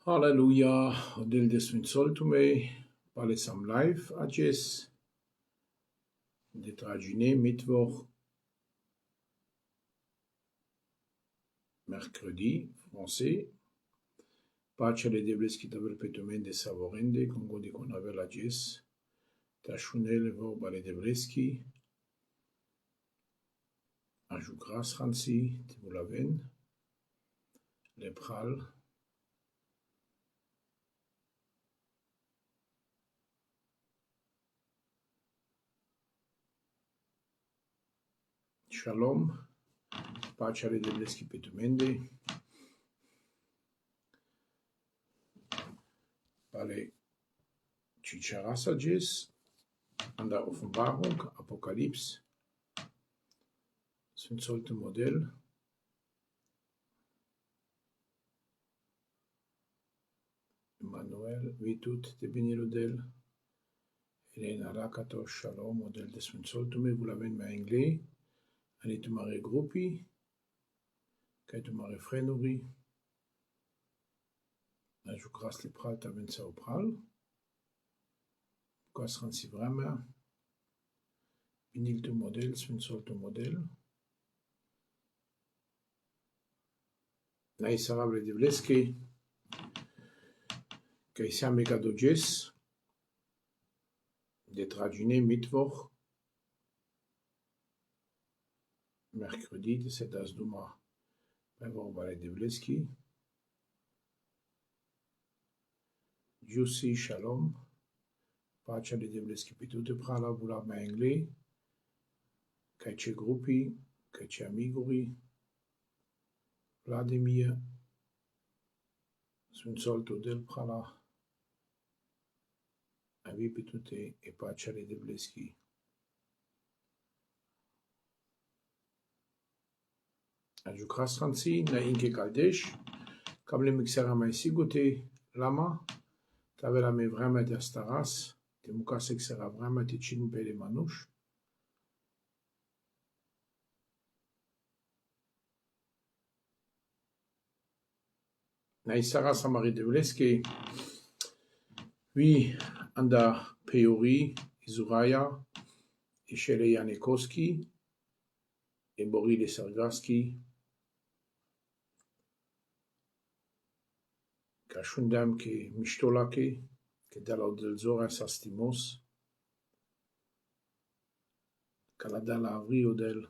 Halleluja, del desmin soltumei, alles am live ages, de tragine, Mittwoch, mercredi, français, pace le debleski tavel petumen de savorende, congo de conavel ages, tachunel vor bale debleski, ajou gras ransi, tibulaven, lepral, Shalom, pace le debleski petumende, bale chicharas ages, an der Offenbarung, Apokalypse, sind sollte Modell, Emmanuel, Vitut, de Benilodel, Elena Rakato, Shalom, modèle de Smensoltume, vous l'avez en anglais, Anitumare Gruppi, Kaitumare Frenuri, Najukras Lepral, Tavensa Opral, Kasran Sivrama, Vinilto modèle, Smensolto modèle, Naisarable de Vleske, Kaisia Megadoges, de Tragine, Mittwoch, mercredi, de Sedas Duma, Pevor Balai de Vleski, Jussi, Shalom, Pace de Vleski Pitute Prala, vous l'avez en anglais, Kaiche Gruppi, Kaiche Amiguri, Vladimir, Smensolto del Prala, Avi Pitute et Pace de Vleski. Ajukras Ransi, na Inke Kaldesh, comme les mixera mai sigote, lama, t'avais la me vraiment d'Astaras, te mukas exera vraiment te chin pele manouche. Na Isara Samari de Vleski, oui, anda Peori, Izuraya, et Shele Yanekoski, et Boril Sergaski, Kashundam ke Mishtolake, ke Dalao del Zora Sastimos, Kaladala Avrio del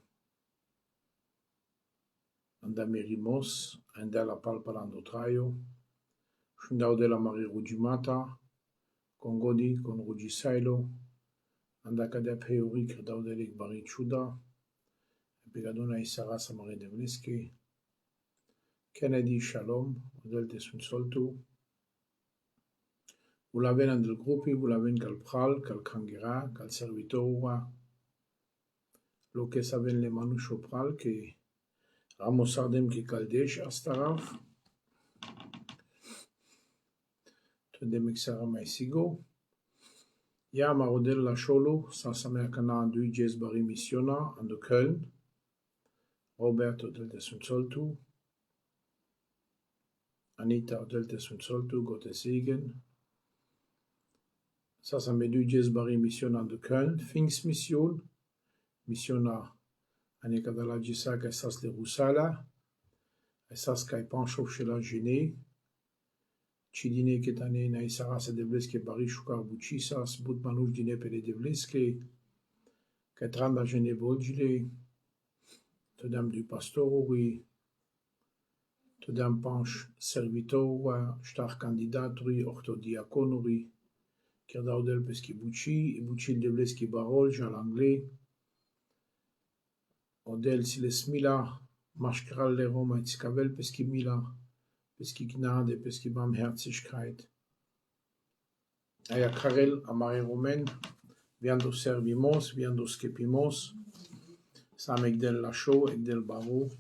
Andamerimos, Andala Palpalandotraio, Shundao de la Marie Rudimata, Kongodi, con Rudisailo, Andakada Peori, Kerdao de Bari Chuda, Pegadona Isara Samari de Vleski, Kennedy Shalom, modèle de Sunsolto, vous l'avez dans le groupe, vous l'avez cal Pral, cal Kangera, cal Servitora, lo que saben les manouches Pral, que Ramosardem qui Kaldesh Astaraf, Tendemixara Maisigo, Ya Marodel La Cholo, Sasamerkana du Jez Bari Missiona, en de Köln, Roberto del de Sunsolto, Anita del de Sunsolto, Gottesegen, Sasamedu Jez Bari Missiona de Köln, Pfingstmission, Missiona Anekadala Jisaka Esas le Rusala, Esas Kai Pancho Shela Gene, Chidine Ketane Naisara Sedebleske Bari Shukar Buchisas, Budmanush Dine Pele Devleske, Ketranda Gene Boljile, Todam du Pastoruri, Todam Panch Servitor, Star Candidaturi, Orthodiaconuri, Kerdaudel Peski Bucci, Bucci Devleski Barol, Jal Anglais, Odel Silesmila, Maschkral le Roma et Skavel Peski Mila, Peski Gnade, Peski Barmherzigkeit. Aya Karel, Amare Romain, Viando Servimos, Viando Skepimos, Sam Egdel Lacho, Egdel Baro,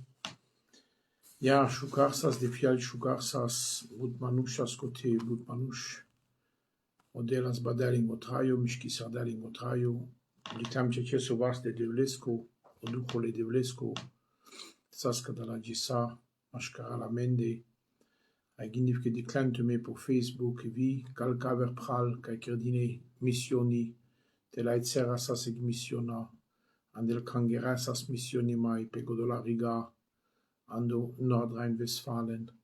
Ya Shukarsas, de Fial Shukarsas, Butmanushas côté Butmanush, Odelas Badaling Motrayo, Mishki Sardaling Motrayo, Litam Tchetche Sovas de Devlesko, Odukhole Devlesko, Saska Dalajisa, Mashkara Lamende, Gindiv che di clantume per Facebook, vi, calcaver pral, calcerdine missioni, te la etzera saseg missiona, andel kangera sas missioni mai, pegodola riga, ando Nordrhein-Westfalen.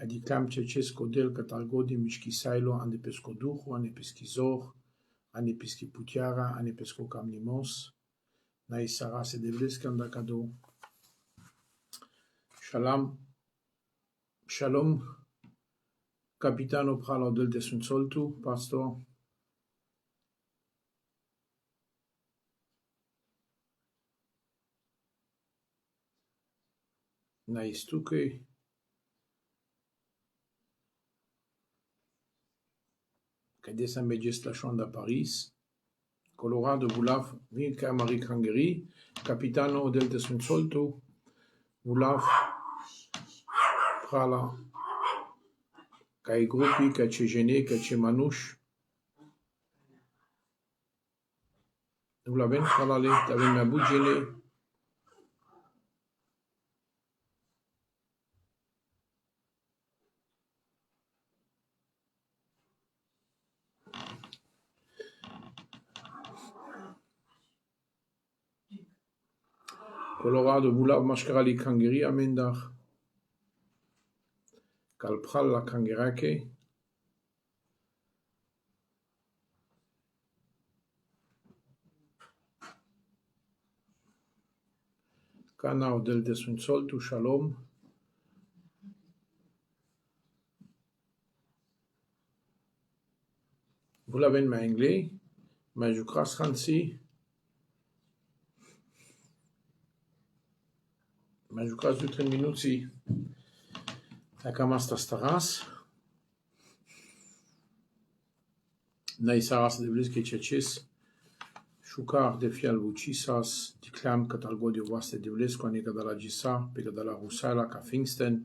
Di clamce cesco del catalgodi mischki sailo, ande pesco duchu, ande peschi zor, ande peschi putiara, ande pesco kamlimos, na isara se devleski andakado. Shalom, capitano pralo del desun soltu, pastor. Na istuke. Cadès un la chambre à Paris. Colorado Vulav, Vinca Marie Krangeri, capitano del desun soltu, Vulav prala. Kai gruppi, kai ce gene, kai ce manush. Vulaven pralale, taven ma bout gene. Colorado Vulav Mashkarali Krangeri amendach. Kalpral la Krangerake. Canao del desun soltu, shalom. Vous l'avez en anglais, mais je crois que mais je crois que 30 minutes si. Akamas staras. Naisaras de bliske cheches. Shukar de fial vuchisas, diclam catalgo de vaste de blesko ne kadala gisa, pegadala rusala ka Pfingsten.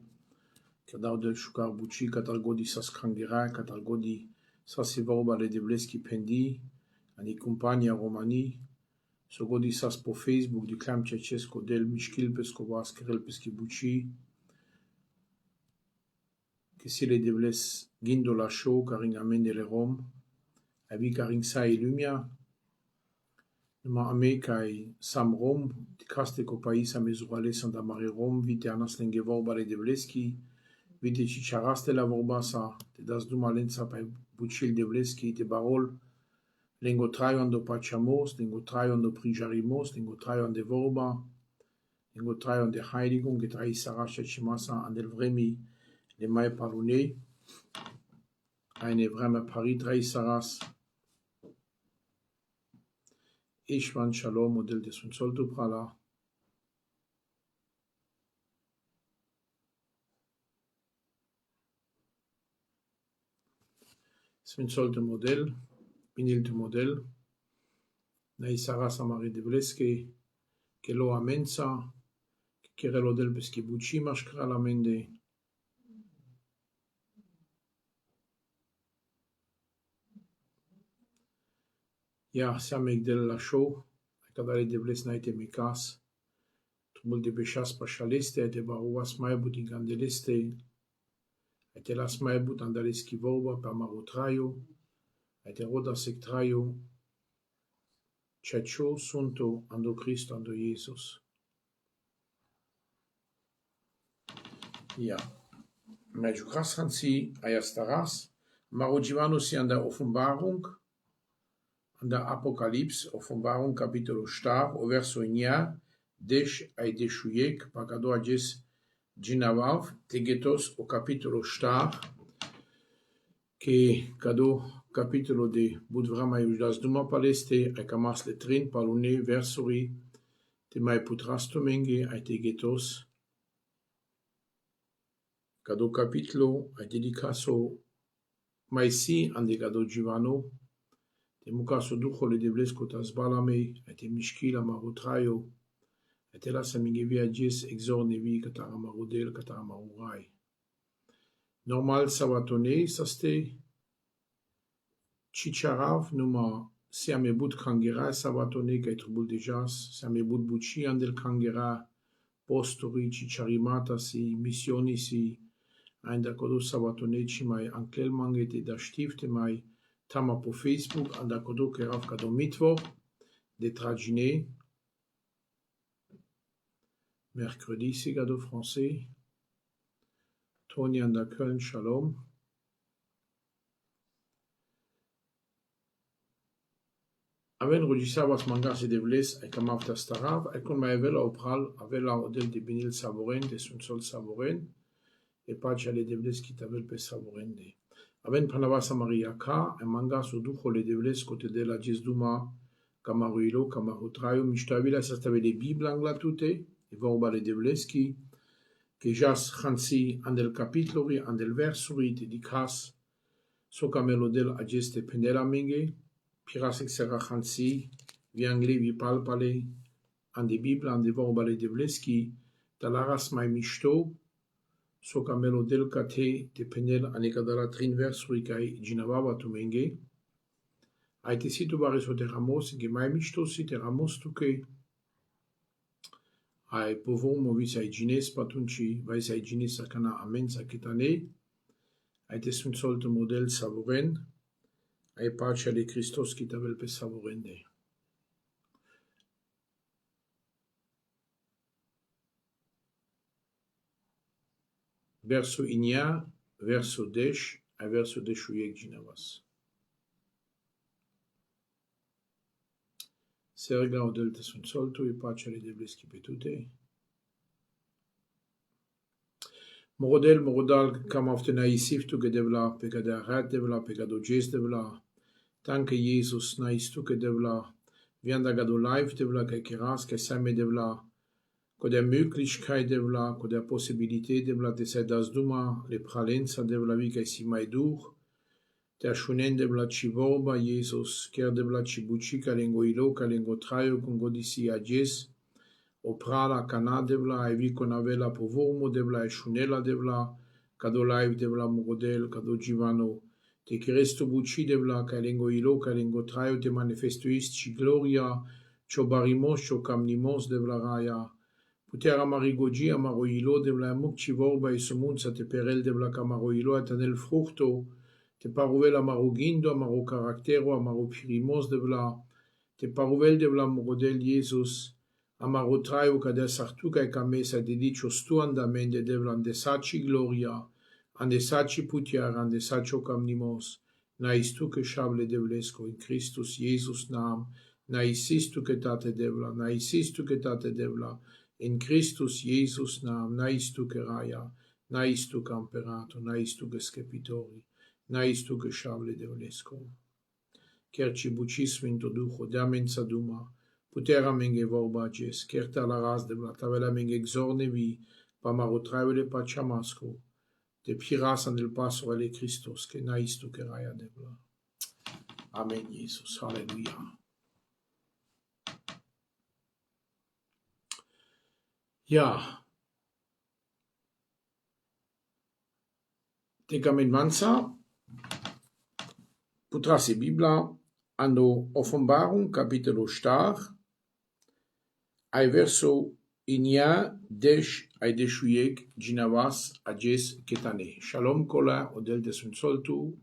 Kadao de shukar buchi catalgo di sas krangera, catalgo di sasivobale de bleski pendi, ani compagna romani. Sogodi sas po Facebook di clam cecesco del mischkil pesco vas kerel peski buchi. Che si le debles gindo la show caring amende le rom. Abi caring sa lumia. Numa ame kai sam rom, di caste co país a mezurale sanda mare rom, vite anas lenge vorbale de bleski, vite cicharaste la vorbasa, te das dumalenza pa buchil de bleski, te barol, lengo traion do pachamos, lengo traion do prijarimos, lengo traion de vorba, lengo traion de heiligung, que trai sarasha chimasa an del vremi, le mai parune, eine vreme pari trai saras, Ishvan Shalom, modèle de son soltu prala. Son soltu modèle, pinil tu modèle. Naisara Samari de Bleske, que lo amensa, que kerelo del peski buchi mashkra la mende. Ja, samek del la show, kadali de bles naite mikas. Trubul de bechas pa chaleste, te baruas maibut in gandeleste, te las maibut andaleski voba per marotraio, te roda sectraio, chacho sunto ando Christo ando Jesus. Ja, među krasranci ayastaras, marojivanusi an der Offenbarung, an der Apokalypse, Offenbarung capitolo star, o verso 9, desh ai deshuyek, pagado ajes ginavav, tegetos o capitolo star, que cado capitolo de budvrama yudas duma paleste, ai kamas letrin palune versori, te mai putrastomenge ai tegetos, cado capitolo ai dedicaso mai si an de cado givano, te mukaso ducho le devlesko tas balame, te mishkila marotraio, te la samingevi adjes exor nevi katara marodel katara marurai. Normal savatone saste chicharav numa se amebut krangera savatone kai trubul dejas, se amebut buchi andel krangera postori chicharimata si missioni si Ein da kodo sabatoneci mai anklel mangete da stifte mai tama po Facebook, an da kodo kerav kado Mittwoch, de tragine, mercredi sigado français, Toni an da Köln, shalom. Aven rudisa was mangas e devles e kamav tastarav, e kon ma evela opral, avela odel de benil saboren, de sun sol saboren, e pace le devles ki tavel pe saboren de. Aven pranavasa Maria ka, e mangas o ducho le devles kote de la Jesduma, kamaruilo, kamarutrayo, mishtavila sastave de Bibla angla tute, e vorba le devles ki, que jas chansi andel capitlori, andel versuri, te dikas, so kamelo del ageste pendela minge, Pirasek sera chansi, vi angle vi palpale, ande Bibla, ande vorbale de vleski, talaras mai mishto, so kamelo del kate, te penel anekadala trin versuri kai ginavava tu menge, aite situ bare so te ramos, ge mai mishto si te ramos tuke, ai povon movi sa gines patunci, vai sa gines sakana amen sa kitane, aite sunt solto model savoren, ai pace de Christos qui t'avel pe savorende. Verso inia, verso desh, a verso deshuyek ginavas. Serga odel te sunt solto, e pace de bleski petute. Morodal kam auf den naisif tu gedevla, pegada rat devla, pegado jes devla, tanke Jesus nais tu gedevla, vianda gado live devla, ke keras, ke same devla, ko der Möglichkeit devla, ko der Possibilität devla, de se das duma, le pralenza devla vi ke si mai dur, der shunen devla chivorba, Jesus, ker devla chibuchi, kalengo ilo, kalengo traio, kongo disi ajes, o prala kana devla, e vi kon avela povormo devla, e shunela devla, kado live devla morodel, kado givano, te keresto buchi devla, kalengo ilo, kalengo traio, te manifestuist, chi gloria, cho barimos, cho kamnimos devla raya, puter amarigogi amaroilo devla muk chivorba, e somunza te perel devla kamaroilo, atanel fructo, te paruvel amarogindo, amaro caractero, amaro pirimos devla, te paruvel devla morodel Jesus, amaro traio kada sartuca e camesa dedicio stu andamende devla ande saci gloria, ande saci putiar, ande sacio camnimos, naistu que shable devlesco in Christus Jesus nam, naisistu que tate devla, naisistu que tate devla, in Christus Jesus nam, naistu que raya, naistu camperato, naistu que scepitori, naistu que shable devlesco. Kerci bucismo introdujo, damen saduma, putera menge vorba jes, kerta la ras de la tavela menge exorne vi, pa marotraevele pa chamasco, de piras an el paso ale Christos, que naistu que raya devla. Amen, Jesus, halleluja. Ja, tecamen mansa, putrasi Bibla, ando Offenbarung, capitolo star, ai verso inia desh ai deshuyek ginavas ajes ketane. Shalom kola odel de sun soltu,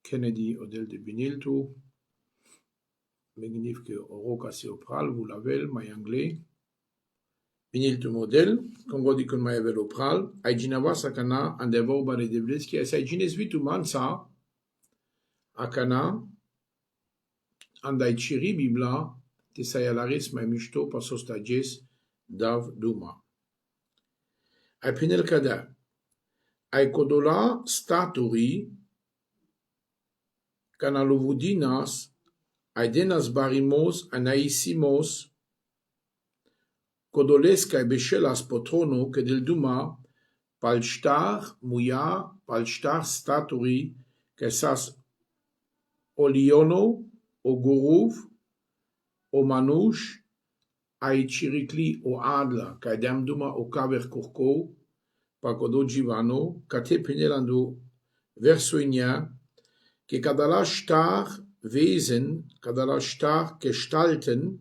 Kennedy odel de biniltu, megnif ke oroka se opral, vous lavel, mai anglais, biniltu model, kongo di kon mai avel opral, ai ginavas akana ande vorbare de vleski, ai gines vitu mansa, akana, andai chiri bibla, te sayalaris mai mishto pasos tajes dav duma. Ai pinel kada, ai kodola staturi, kana lovudinas, ai denas barimos, anaisimos, kodolesca e beshelas potrono, que del duma, palstar, muya, palstar staturi, que sas oliono, o guruv, o manush, ai chirikli o adla, kai dama o kaver kurko, pa kodo givano, kate penelando verso inia, que kadala star Wesen, kadala star gestalten,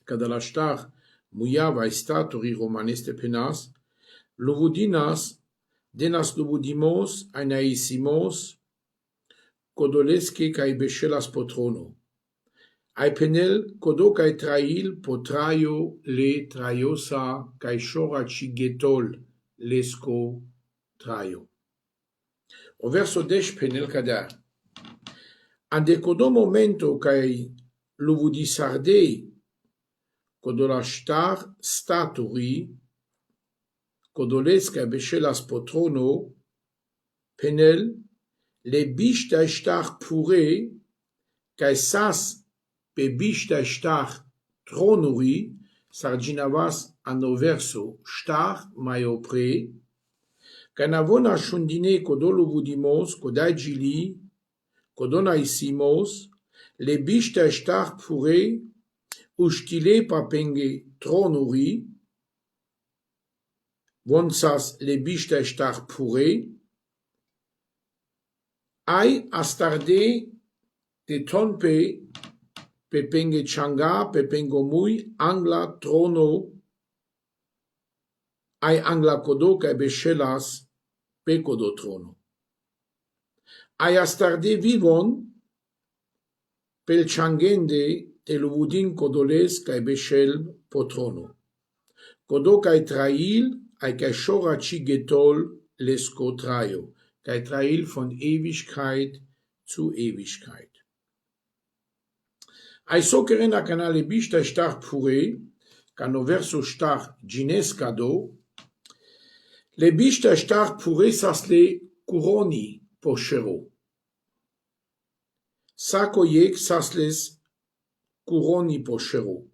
kadala star muya vai staturi romaneste penas, Luvudinas, denas luvudimos, ainaisimos, kodoleske kai beshelas potrono. Ai penel kodo kai trail potraio le traiosa kai shora chigetol lesko traio. O verso 10 penel kada. Ande kodo momento kai luvudisardei kodola shtar staturi kodoleska beshelas potrono penel le bishta shtar pure kai sas pe bishta shtar tronuri sarginavas ano verso shtar maiopre kanavona shundine kodoluvudimos kodajili kodonaisimos le bishta shtar pure uštile papenge tronuri vonsas le bishta shtar pure ai astarde de tonpe pepenge changa pepengo mui angla trono ai angla kodo kai beshelas pe kodo trono ai astarde vivon pel changende te luvudin kodoles kai beshel potrono kodo kai trail ai kai shora chigetol lesko traio kai trail von Ewigkeit zu Ewigkeit. Ai sokeren a canale bishta shtar pure, cano verso shtar ginescado, le bishta shtar pure sas le kuroni poshero. Sako yek sas les kuroni poshero.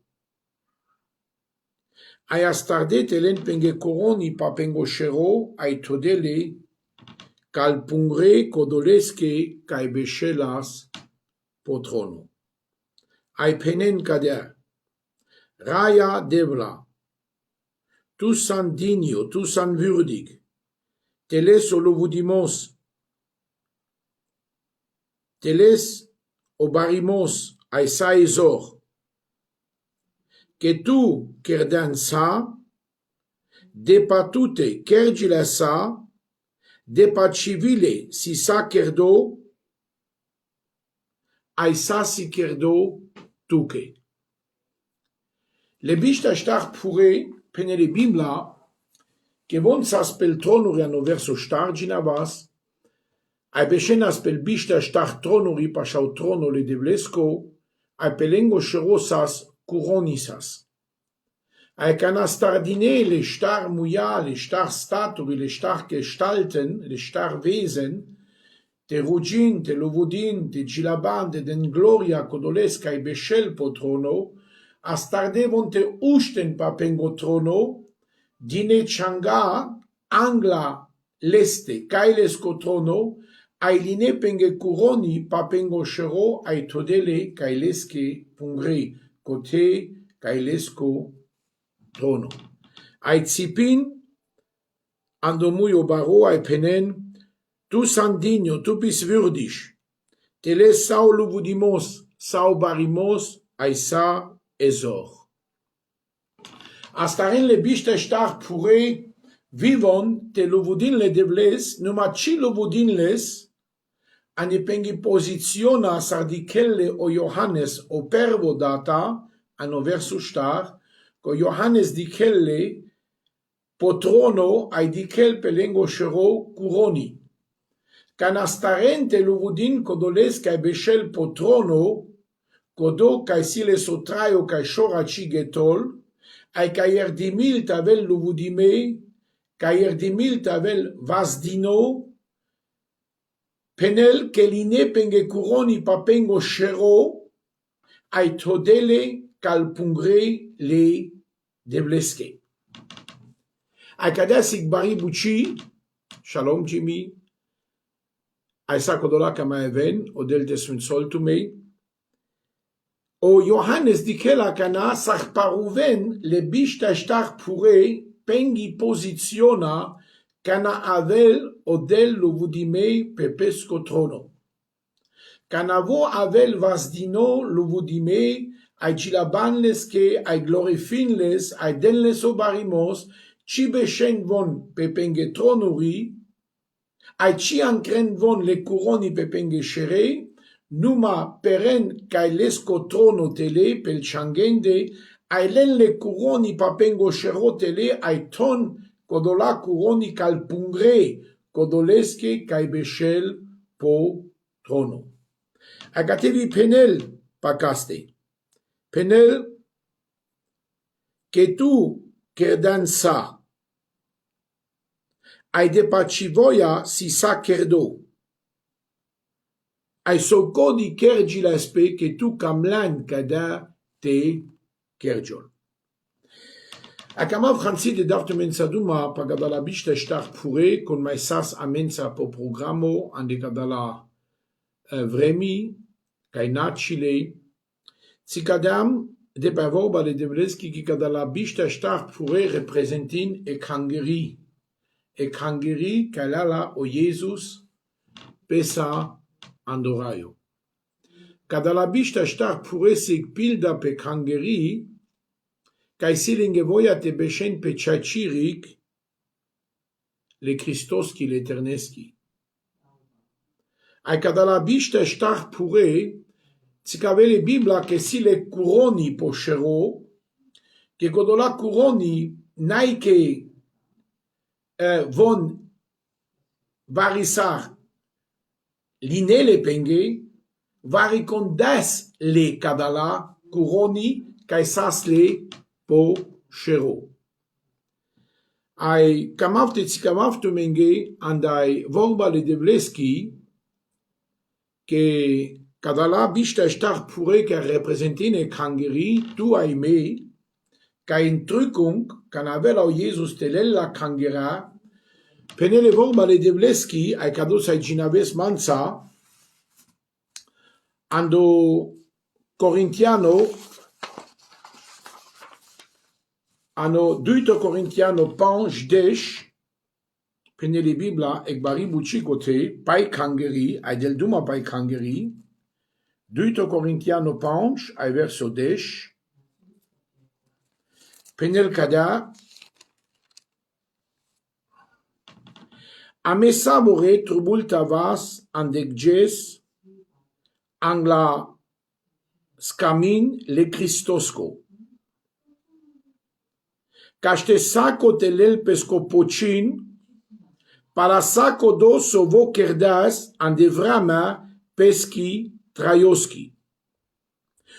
Ai astarde telen penge kuroni pa pengo shero, ai todele kal pungre kodoleske kai beshelas potrono. Ai penen kader, raya devla, tu san digno, tu san würdig, teles oluvudimos, teles obarimos, ai saezor, que tu kerdan sa, depatute kergila sa, depachivile si sa kerdo, ai sa si kerdo, tuke. Le bishta shtar pure penele bimla che von sas pel tronuri ano verso shtar ginavas ai beshenas pel bishta shtar tronuri pashau trono le devlesko ai pelengo sherosas kuronisas ai canastardine le shtar muya le shtar staturi le shtar gestalten le shtar wesen te rugin, te lovudin, te gilaban, te den gloria codolesca e beshel potrono, astarde vonte usten papengo trono, dine changa, angla leste, kailesco trono, ailine penge kuroni papengo shero, ai todele kaileske pungre, kote kailesco trono. Ai tsipin, andomuyo baro, ai penen, tu san digno, tu pis würdig, teles sau luvudimos, sau barimos, ai sa ezor. Astaren le bishta shtar pure, vivon te luvudin le devles, numa ci luvudin les, ane pengi positiona sardikelle o Johannes o pervo data, ano verso shtar, ko Johannes dikelle potrono ai dikel pelengo shero kuroni. Canastarente luvudin kodoles kai beshel potrono, kodo kai sile sotraio kai shora chigetol, ai kai erdimil tavel luvudime, kai erdimil tavel vasdino, penel keline penge kuroni papengo shero, ai todele kalpungre le devleske. Ai kadasik bari buchi, shalom Jimmy, Aisa kodola kama even, o del desun soltumei. O Johannes dikela kana sach paruven le bishta shtar pure pengi positiona kana avel o del luvudimei pepesco trono. Kana vo avel vasdino luvudimei ai gilabanles ke ai glorifinles ai denles obarimos ci beshen von pepenge tronori, ai ci ancren von le curoni pepenge shere, numa peren kai lesco trono tele pel changende, ai len le curoni papengo shero tele, ai ton kodola curoni calpungre, kodoleske kai beshel po trono. Agatevi penel pakaste. Penel que tu kerdan sa. Ai de pachivoya si sa kerdo. Ai soko di kerji laspe que tu kamlan kada te kerjol. Akama franci de darte mensaduma pagadala bishta shtar pure con maisas amensa po programo ande kadala vremi kaina chile Tsikadam de pavoba le devleski ki kadala bishta shtar pure representin e kangeri kalala o Jesus pesa andorayo. Kadala bishta shtar pure sig pilda pe kangeri kai silingevoya te beshen pe chachirik le Christoski l'Eterneski. Ai kadala bishta shtar pure Tsikavele Bibla che si le curoni poshero, che kodola curoni naike von varisar linele penge, varicondas le kadala curoni kaisas le poshero. Ai kamavte tsikavavte menge andai vorba le devleski che Kadala bishta shtar pure que representine kangeri tu aime ka intrykung kan avela o Jesus telella kangera penele vorba le devleski ai kadosa ginaves mansa ando Corintiano ano 2 Corintiano pange desh penele Bibla ek bari buchikote pai kangeri ai del duma pai kangeri 2 Corintiano pange ai verso 10 penel kada ame sabore trubultavas andegjes angla skamin le Christosko caște saco telel pescopocin para saco do sovo kerdas andevrama peschi Trajoski.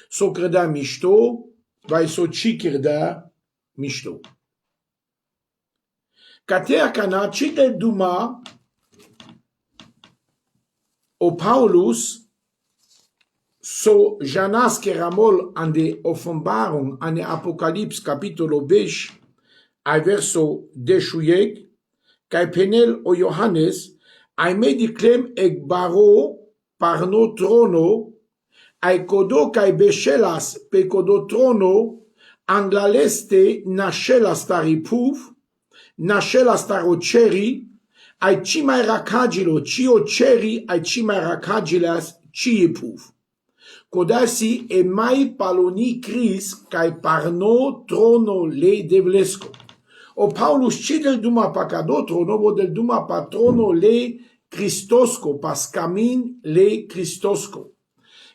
So kreda mishto, vai so chi kreda mishto. Katea kana chitel duma o Paulus so Janas keramol an de Offenbarung an de Apocalypse capitolo 10 ai verso 10 kai penel o Johannes ai mediclem ek baro par no trono, ai kodo kai beshelas pe kodo trono, anglaleste nashelas taripuf, nashelas tarocheri, ai chimai rakagilo, chio cheri, ai chimai rakagilas, chiepuf. Kodasi e mai paloni cris kai parno trono le devlesco. O Paulus cidel duma pacado trono, vo del duma patrono le Christosco, pascamin le Christosco.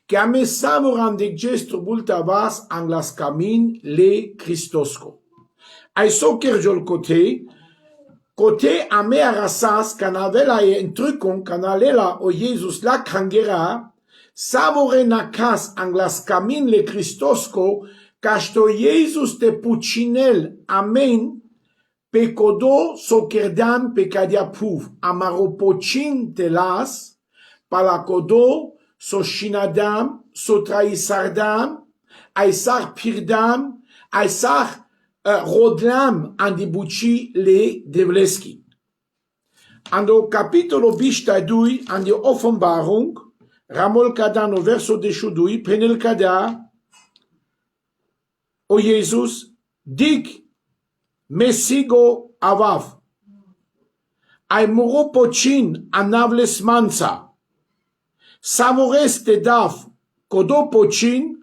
Que ame savoran de gesto bultavas ang las camin le Christosco. Ai so kerjol kote ame arasas canavela e entrucon canalela o Jesus la kangera, savore nakas ang las camin le Christosco, casto Jesus te pucinel, amen, Pecodo so kerdam pecadia puv, amaropochin telas, palacodo so shinadam, so traisardam, aisar pirdam, aisar rodlam andibuchi le devleski. Ando capitolo bishta dui andi Offenbarung, ramol kada no verso de shudui, penel kada, o Jesus, dig Mesigo avav. Ai moropochin anavles mansa. Samoreste dav kodo pochin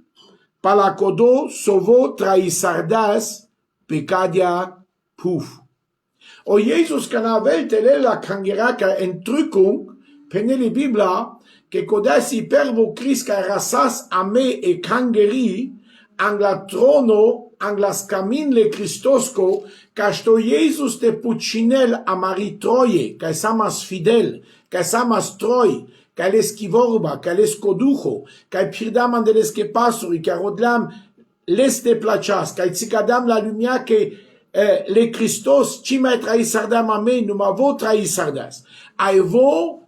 pala kodo sovo traisardas pecadia puf. O Jesus canavel tele la cangera ca entrucum, pene li Bibla, que codesi pervo Cris ca rasas ame e cangeri, angla trono, anglas camin le Christosco, ca sto Jesus te pucinel a mari troie, ca samas fidel, ca samas troi, ca l'esquivorba, ca l'escodujo, ca pirdam de l'esque pasuri, ca rodlam l'este placas, ca tzikadam la lumia que le Christos, cima traisardam ame, numa vo traisardas. Aivo,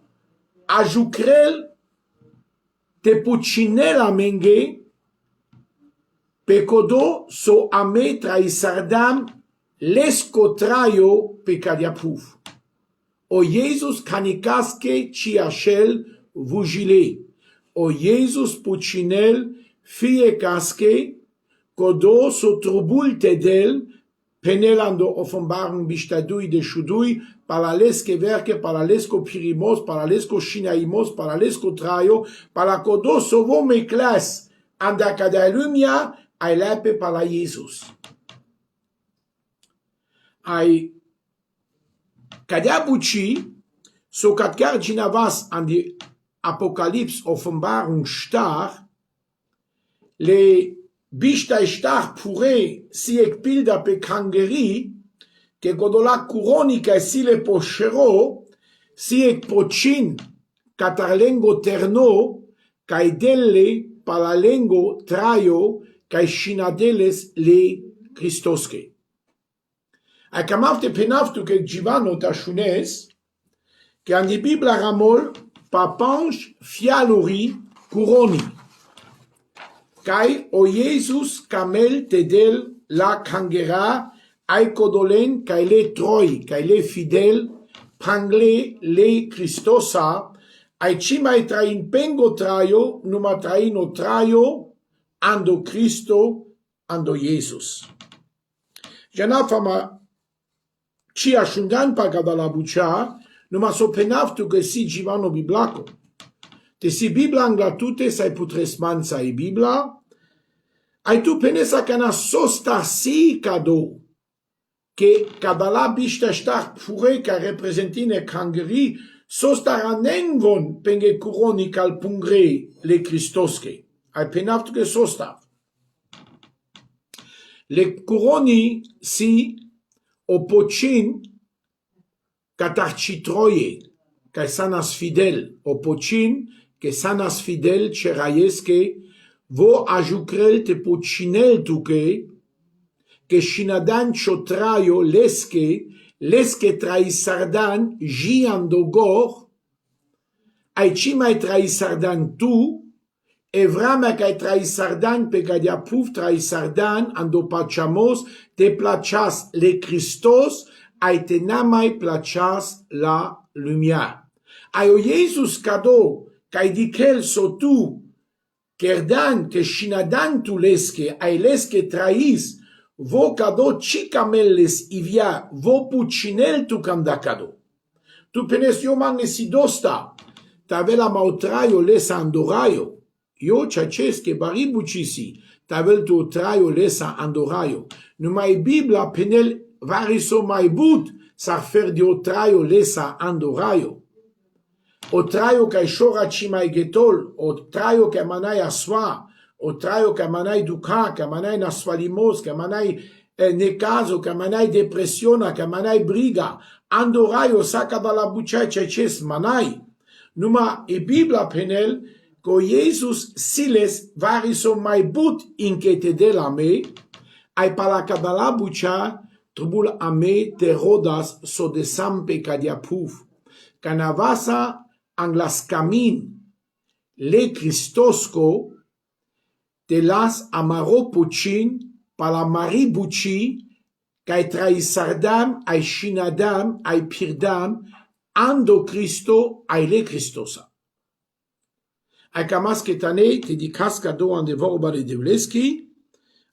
ajucrel, te pucinel amenge, pecodo so ame traisardam l'escotraio pecadiapuf. O Jesus canicasque ciachel vugile. O Jesus pucinel fie casque, codo so trubulte del, penelando Offenbarung bistadui de shudui, paralesque verke, paralesco pirimos, paralesco shinaimos, paralesco traio, paracodo sovo me clas, andacadalumia, ai lepe para Jesus. Ai Kadabuchi, so katkar ginavas an die Apokalypse Offenbarung star, le bishtai star pure si ek pilda pe kangeri, que godola kuronika si le pochero, si ek pochin katarlengo terno, kai delle palalengo traio, kai shinadeles le Christoske. A camafte penaftu que Givano tashunes, que an di Bibla ramol, papange fialuri kuroni. Kai o Jesus kamel tedel la kangera, ai kodolen kai le troi, kai le fidel, pangle le Christosa, ai cimai train pengo traio, numa traino traio, ando Cristo, ando Jesus. Jana fama ci ashungan pa kadala bucha, numa so penaftu que si Givano biblako. Te si Bibla angla tute sai putresman sai Bibla, ai tu penesa cana sosta si kado, que kadala bishta star pure ka representine kangeri, sosta ranenvon penge kuronikal pungre le Christoske. Ai penaftu que sosta. Le kuroni si opochin katarchitroye, que sanas fidel, opochin, que sanas fidel cherayeske, vo ajukrel te pochinel tuke, que shinadan chotrayo leske traisardan jiandogor, aichimai traisardan tu, Evrama kai traisardan pegadia puf traisardan ando pachamos te plachas le Christos ai te namai plachas la lumière. Ai o Jesus kado kai dikel sotu kerdan ke shinadan tu leske ai leske trais vo kado chikamelles ivia vo puchinel tu kanda kado. Tu penes yo manesi dosta tavela mautraio lesa andoraio. Io ceaceske baribucisi, tavel tu traio lesa andoraio. Numai Bibla penel variso mai but, sar fer di o traio lesa andoraio. O traio kai shora chimai getol, o traio kai manai aswa, o traio kai manai duka, kai manai naswalimos, kai manai nekazo, kai manai depressiona, kai manai briga. Andoraio saca dalla buccia ceaces manai. Numa e Bibla penel, ko Jesus siles variso mai but inkete de la me, ai palakadala bucha trubul ame te rodas so de sampe kadiapuf, kanavasa anglas kamin le Christosco te las amaro puchin pala mari buchi kai traisardam ai shinadam ai pirdam ando Cristo ai le Christosa. Ai kamas ketane te di kaskado an de vorbare de vleski,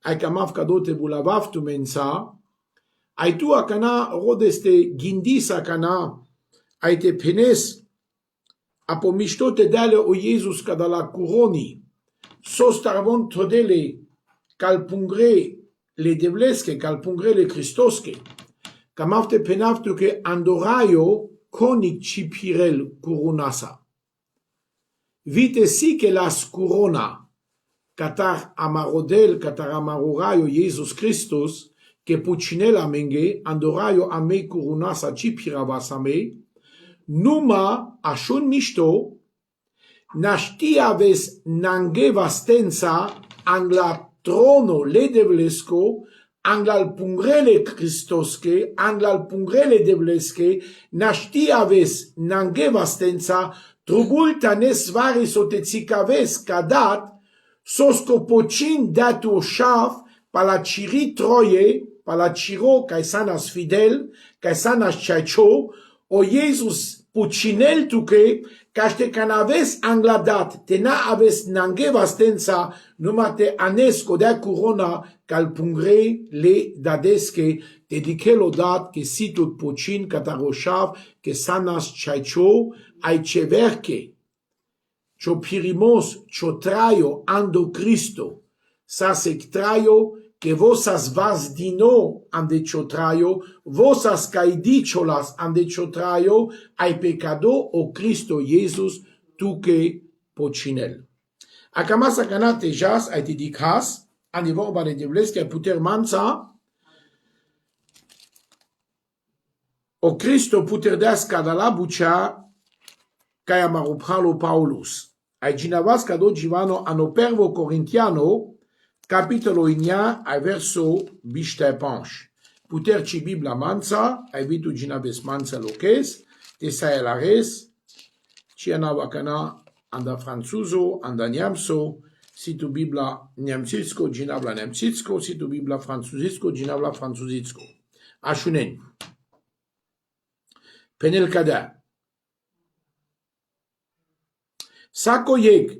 ai kamaf kado te bulavav tu mensa, ai tu akana rodeste gindisa kana, ai te penes apomishto te dale o Jesus kadala kuroni, sostarvon todele kalpungre le devleske, kalpungre le Christoske, Camafte penaftu che andoraio conic cipirel curunasa. Vite si che las curona, catar amarodel, catar amaroraio Jesus Christus, che pucinela menge, andoraio ame curunasa cipiravasame, numa ashun mishto, nashtiaves nangevastenza angla trono ledevlesco, anglal pungrele Christoske, anglal pungrele devleske, nashtiaves nangevastenza, trubultanes varis otețicaves cadat, soscopocin datu shaf, palaciri troie, palaciro caisanas fidel, caisanas chaicho, o Jesus pucinel tuque, caște canaves angladat, te na aves nangevastenza, numate anesco dea corona, cal pungre le dadesche, te dicelo dat, che situt pucin cataroșav, che sanas chaicho, ai ceverche, cio pirimos, cio traio ando Cristo, sasec traio, que vosas vas dino ande chotraio, vosas caidiciolas ande chotraio, ai pecado o Cristo Jesus tu que pocinel. Acamasa canate jas ai te dicas, ande vorba de devleschi ai puter manța, o Cristo puter deasca da la bucea, ca amarupralo Paulus. Ai ginavas cado Givano anopervo Corintiano, capitolo inia, ai verso bishte panche. Puter ci Bibla manța, ai vitu ginaves manța loches, te saelares, ci anavacana anda franzuzo, anda niamso, si tu Bibla niamțitsko, ginavla niamțitsko, si tu Bibla franzuzitsko, ginavla franzuzitsko. Așunen. Penel cadea. Sako yeg,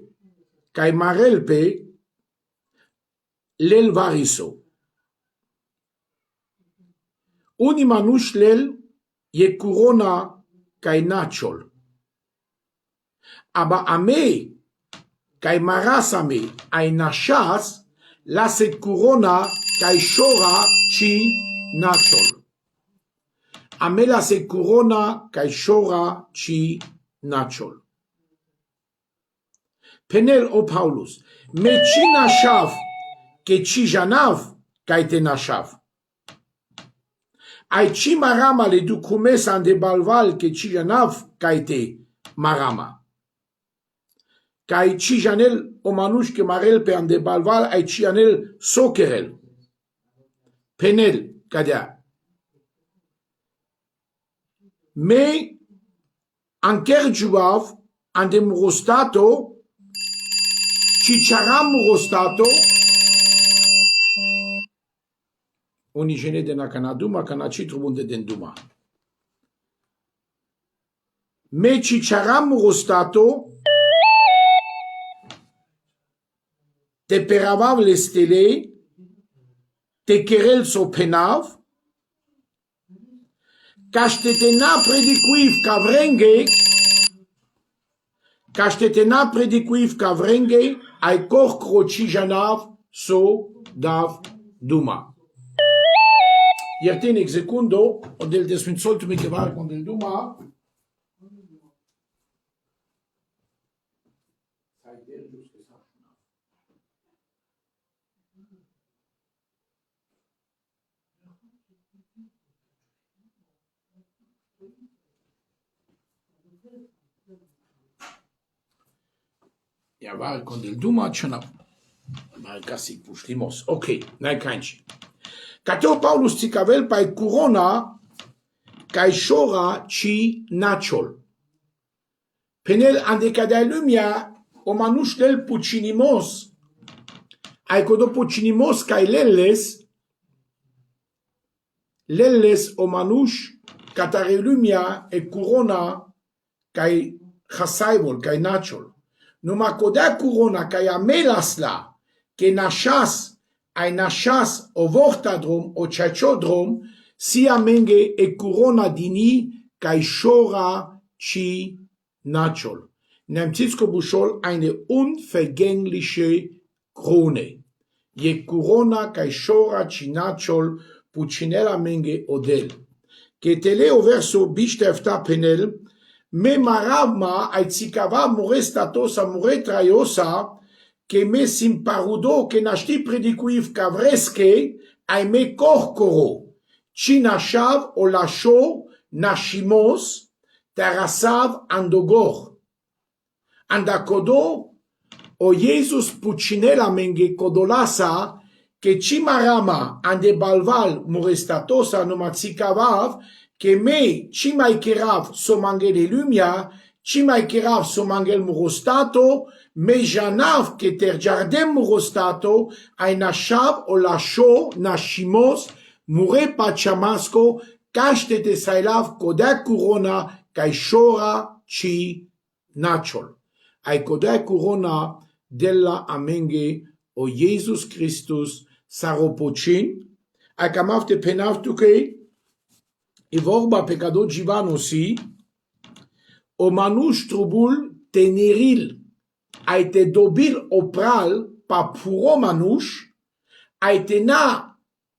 kai marel pe, lel variso. Uni manuș lel e corona kai naciol. Aba ame, kai marasame, ai nașas, lase corona kai șora ci naciol. Ame lase corona kai șora ci naciol. Penel o Paulus, me ci nașav, che ci janav, kai te nașav. Ai ci marama le ducumesa ande balval, che ci janav, kai te marama. Kai ci janel o manuș che marel pe ande balval, ai ci janel sokerel. Penel, cadea. Me ancher juav, ande murostato, Ciciaram murostato, oni jene de na canaduma, canacitru bunde den duma. Me ciciaram murostato, te peravav le stele, te querel so penav, caștetena predicuiv cavrenge, caștetena predicuiv cavrenge, ai cor croci janav so dav duma. Ierten execundo, o del desfințoltu mi chevar con del duma. Ja, war con del duma cena. Mai casi pușlimos. Ok, n-ai canci. Cateo Paulus țicavel pai corona cai șora ci naciol. Penel andecadea lumia o manuș del pucinimos. Ai codo pucinimos cai lelles o manuș catare lumia e corona cai hasaivol cai naciol. Numa codea corona cai amelasla che nașas ai nașas o vortadrom o ceaciodrom si amenge e corona dini cai șora ci naciol. Nemțitsko bușol eine unvergängliche Krone. E corona cai șora ci naciol pucinela menge odel. Ketele o verso bishtefta penel, me maravma aitzikava mure statosa mure traiosa, que me simparudo que nashti predikuiv kavreske, ai me korkoro, chinashav o lasho nashimos, tarasav andogor. Andakodo, o Jesus pucinela menge kodolasa, que chimarama ande balval murestatosa nomatzikavav, que me chimaikerav somangel lumia, chimaikerav somangel murostato, me janav que terjardem murostato, ay nashav o lasho nashimos, mure pachamasko, kashte tesailav kodak kurona, kaishora chi nachol. Ay kodak kurona della amenge o Jesus Christus saropochin, a kamafte penavtuke, e vorba pecado jivanosi, o manush trubul teneril, a été dobil opral pa puro manush, a été na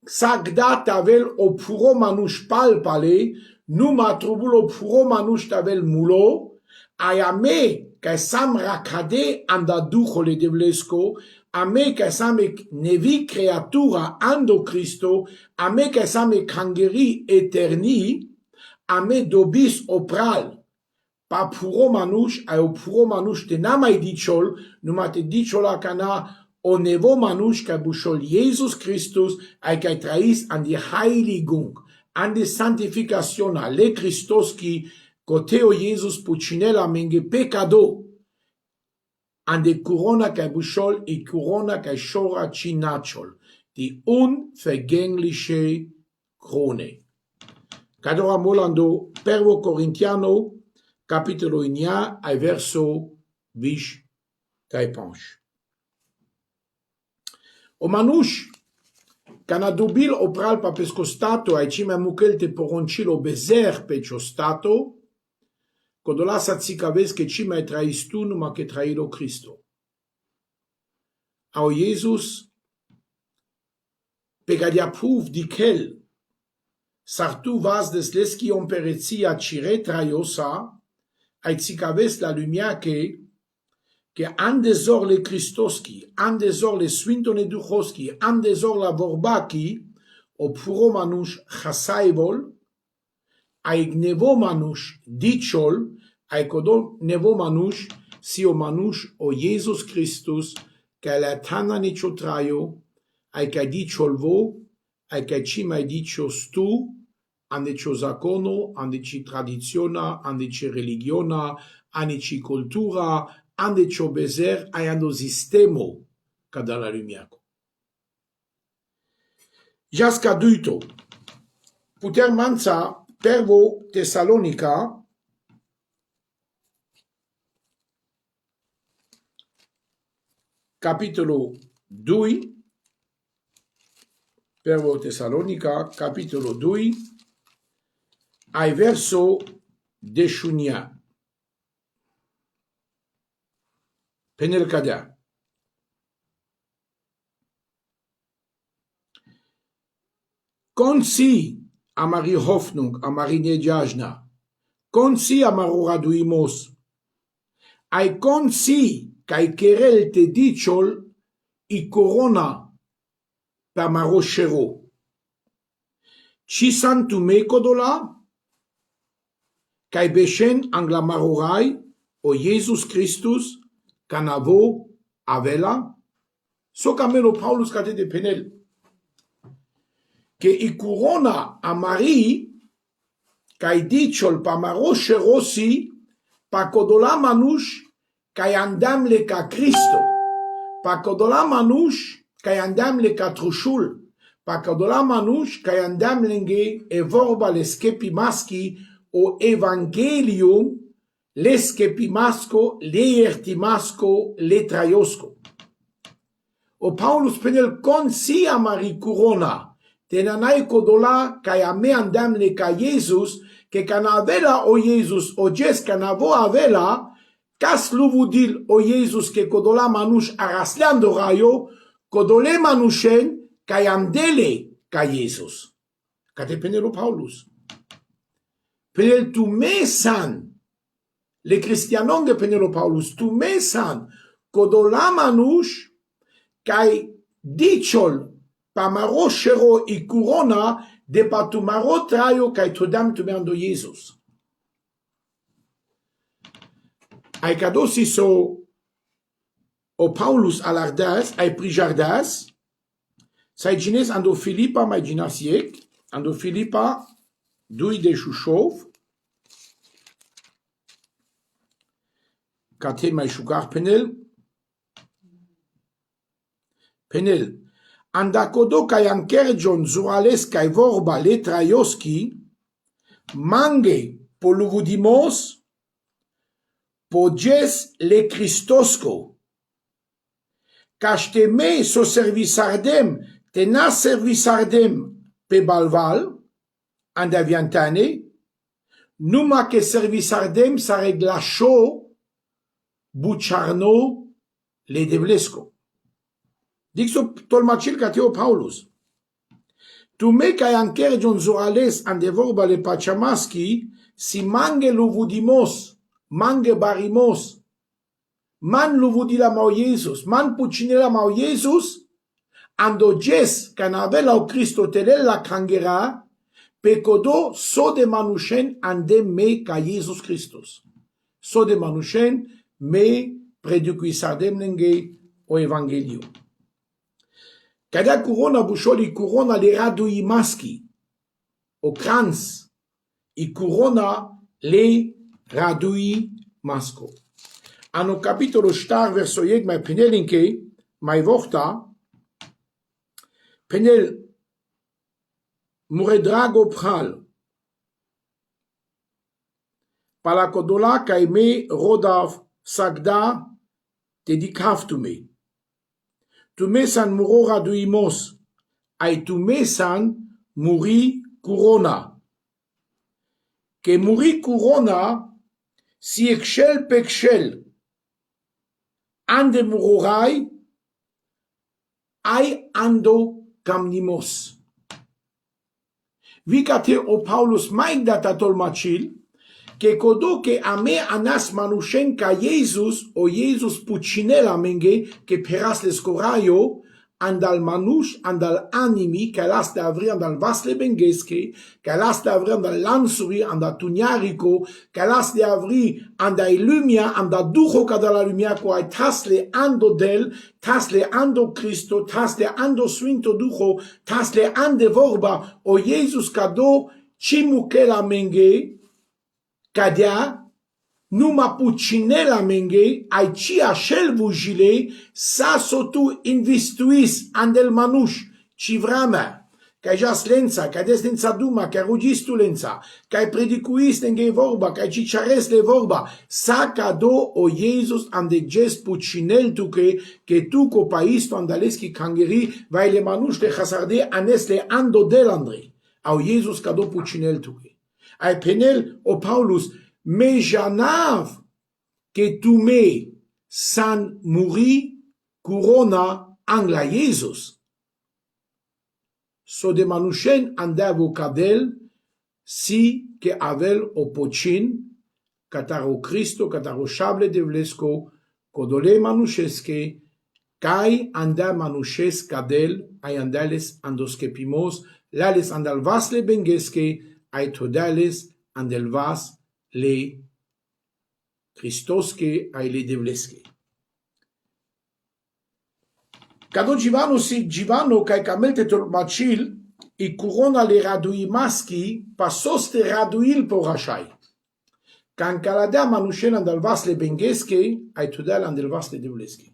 sagda tavel o puro manush palpale, numa trubul o puro manush tavel mulo, ayame que sam rakade anda duchole devlesko, ame que same nevi creatura ando Cristo, ame que same kangeri eterni, ame dobis opral, pa puro manush, a o puro manush te namai dichol, numate dichola kana, o nevo manush ka bushol Jesus Christus, a que traís an die Heiligung, an die Santification, a le Christoski, Coteo Jesus pucinela menge pecado, ande corona ca bushol e corona ca shora chinachol, die unvergängliche Krone. Cadora molando pervo Corintiano, capitolo inia, ai verso vish taipanche. O manush, cana dubil opral pa pesco stato, ai cime mukel te poroncilo bezer pecho stato, Codola satzikavez que chima e traistu numa que traído Cristo. Ao Jesus, pegadia puf dikel, sartu vas des leski on peretzi a chire traiosa, aitzikavez la lumia que an desor le Christoski, an desor le swintone duchoski, an desor la vorbaki, o puro manush chasaivol, Aig nevo manush dichol, aig kodol nevo manush, si o manush o Jesus Christus, que la tana nicho trayo, aig a dichol vo, aig a chima dicho stu, ande cho zakono, ande chi tradiziona, ande chi religiona, ande chi cultura, ande cho bezer, ayando sistemo, kada la lumiaco. Jasca duito, puter manza, Pervo Thessalonica, capitolo 2, Pervo Thessalonica, capitolo 2, ai verso deshunia. Penel kada. Konsi amari Hoffnung, amari Nejajna, konsi amaroraduimos, ai konsi kai kerel te dichol i corona per maroshero. Ci santu me kodola, kai beshen angla marorai o Jesus Christus kanavo avela, so camelo Paulus kate de penel. Que i corona a Marie, kai dichol pa maroshe rossi, pa kodola manush, kai andam le ka Cristo, pa kodola manush, kai andam le ka trushul, pa kodola manush, kai andam lenge evorba leskepimaski o evangelium, leskepimasko, leertimasko, letraiosco. O Paulus penel konsi a Marie corona, tenanai kodola kai ame andam le ka Jesus que canavela o Jesus o jes canavo avela kas luvudil o Jesus que kodola manush arasleando rayo kodole manushen kai amdele ka Jesus. Kate penelo Paulus. Penel tu mesan, le cristianon de Penelo Paulus, tu mesan, kodolam anush, kai dichol, pamaro shero i corona, de patumaro traio, kai todam tumeando Jesus. Ai kadosi so, o Paulus alardas, ai prijardas, sai gines ando Filipa mai ginasiek, ando Filipa, dui de Shushov, kate mai shukar penel, andakodo kai ankerjon zurales kai vorba letrayoski, mange poluvudimos, pojes le Christosco, kashteme so servisardem, tena servisardem pe balval, andaviantane, numa ke servisardem sa reglasho, bucharno le devlesco. Dixo tolmachil cateo Paulus. Tu me kai anker John Zorales andevor le pachamaski, si mange luvudimos, mange barimos, man luvudila mau Jesus, man pucinela mau Jesus, ando jes canavela o Cristo telela kangera, pecodo so de manushen ande me ka Jesus Christus. So de manushen me predicuisardem nenge o evangelio. Kada corona busholi corona le radui maski, o kranz, i corona le radui masco. Ano capitolo star verso yeg mai penelinke, mai vorta, penel muredrago pral, palakodola kai me rodav sagda te dikaftume. Tu mesan muro raduimos, ai tu mesan muri corona. Que muri corona, si excel pexel, ande murorai, ai ando camnimos. Vicate o Paulus mai data tolmachil, que kodo que ame anas manushen ka Jesus o Jesus pucinela menge que peras l'escoraio andal manush andal animi que las de avri andal vasle bengeske que las de avri andal lansuri andal tunyariko que las de avri andal lumia andal dujo cada la lumia ko ai tasle ando del tasle ando Cristo tasle ando swinto dujo tasle ande vorba o Jesus kado chimukela menge Kadia, numa pucinela menge, ai cia shel vugile, sa sotu invistuis andel manush, civrama, kai jas lenza, kai des lenza duma, kai rugistu lenza, kai predicuis nenge vorba, kai cicares le vorba, sa cado o Jesus ande jes pucinel tuke, que tu ko paisto andaleski kangeri, vai le manush le chasarde anes le ando delandre, au Jesus cado pucinel tuke. Ai penel o Paulus, me janav que tu me san muri corona angla Jesus. So de manushen andavo kadel si que avel o pochin, kataro Cristo, kataro shable de vlesco, kodole manusheske, kai anda manushes kadel, ay andales andoskepimos, lales andal vasle bengeske, ai todales andel vas le Christoske ai le devleske. Kado Givano si Givano kai kamelte tolmachil i corona le radui maski pasoste raduil porashai. Kan kalada manushen andal vas le bengeske ai todal andel vas le devleske.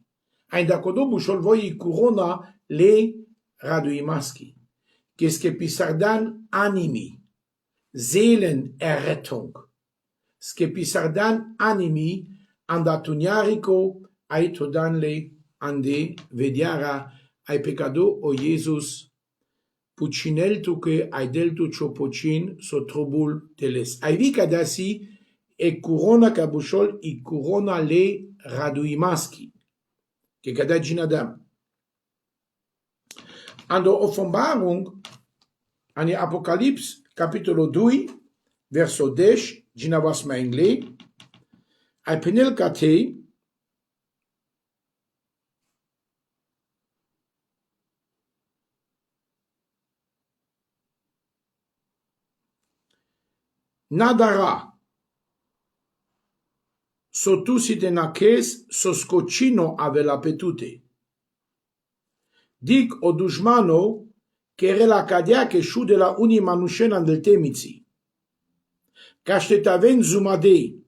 Ai dakodo bushol voi i corona le radui maski. Keske pisardan animi. Seelenerrettung. Skepisardan animi andatuniarico aitodanle ande vediara ai pecado o Jesus pucineltuke aideltu chopocin sotrobul teles. Ai vicadasi e corona cabushol i corona le raduimaski. Che cadaginadam. Ando Offenbarung an Apocalypse capitolo 2 verso 10, ginavas ma engle, ai penel kate, nadara, sotusi tenakes, soscocino avela petute. Dic o dușmano che era la cadea che sciu de la unii manușena del temici. Caștetaven zumadei.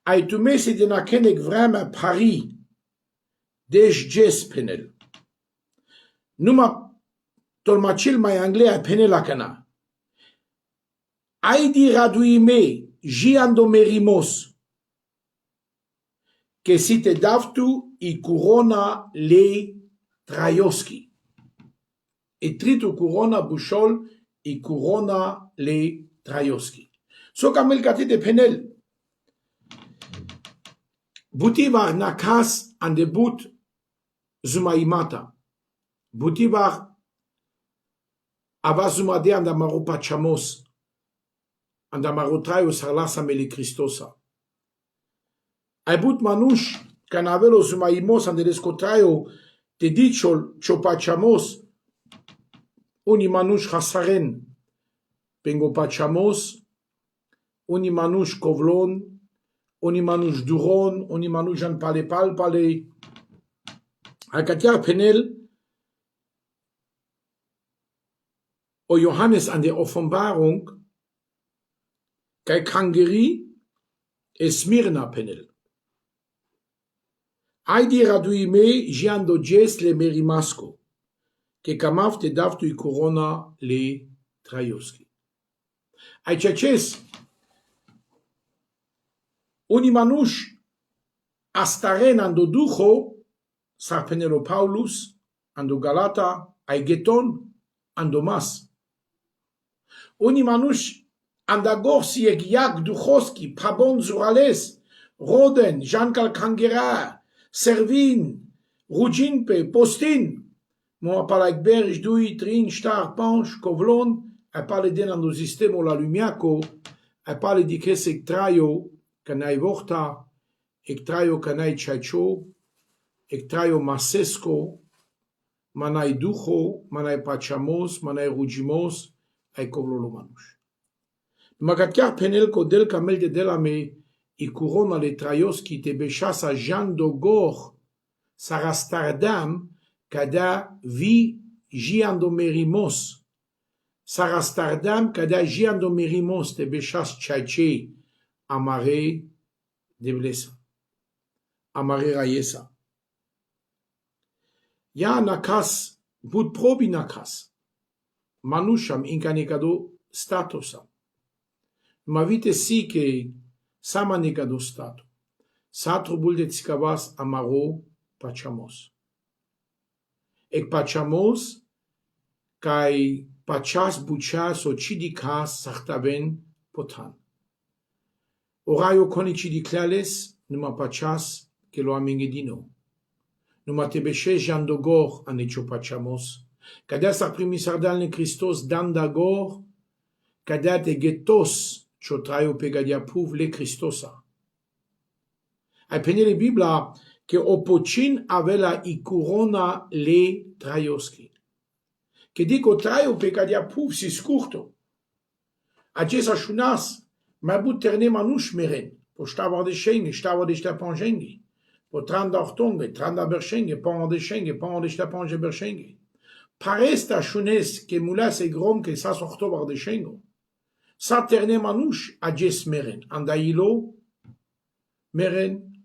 Ai tu mesi de na kenec vreme pari. Deci gespenel. Numa tolmacil mai anglea penela cana. Ai di raduime giando merimos. Che si te davtu i corona lei Traioschi. E tritu corona bușol i corona lei Traioschi. So camel cate de penel. Butivar nakas an de but zumaimata. Butivar ava zumade an da maro pachamos. An da maro Traios harlasa mele Christosa. Ai but manuș can avelo zumaimos an de descotraio te diciol ciopachamos uni manuș hasaren pengo pachamos uni manuș covlon uni manuș duron uni manuș an pale palpale al catiar penel o Johannes an der Offenbarung kai kangeri e Smyrna penel ai di raduime giando ges le merimasco che camav te davtu i corona le Traioschi. Ai ceces uni manuș astaren ando duho sarpenelo Paulus ando Galata ai geton ando mas. Uni manuș andagorsi eg iag duchoski pabon zurales roden jankal kangera Servin, Ruginpe, Postin, mo apalaik berj, dui, trin, star, panch, kovlon, a pale den an do sistemo la lumiaco, a pale di kes ek traio kanai vorta, ek traio kanai chacho, ek traio masesco, manai ducho, manai pachamos, manai rugimos, ai kovlolo manush. Magatiar penelco del camel de delame, i corona le Traioschi te beșasa jando gor sarastardam cada vi giando merimos sarastardam cada giando merimos te beșas ceace amare de blesa amare raiesa ja nakas bud probi nakas manusham incanecado statosa ma vite si che sama negado stato. Satro bul de tzikavas amaro pachamos. Ek pachamos kai pachas buchas o chidikas sartaven potan. Orayo koni chidiclales numa pachas que lo amengedino. Numa tebeshe jandogor anecho pachamos. Kada sa primisardal ne Christos dandagor kada te getos Ciotraio pegadia puv le Christosa. Ai penele Biblia che opocin avela i corona le Traioschi. Che dico traio pegadia puv si scurto. Acesa shunas, ma buterne manush meren. Po stava de schenge, stava de stapangengi. Po tranda ortonge, tranda berschenge, pan de schenge, pan de stapange berschenge. Paresta shunes che mulas e grom che sa sortobar de schengo. Saterne manush ages meren. Andailo meren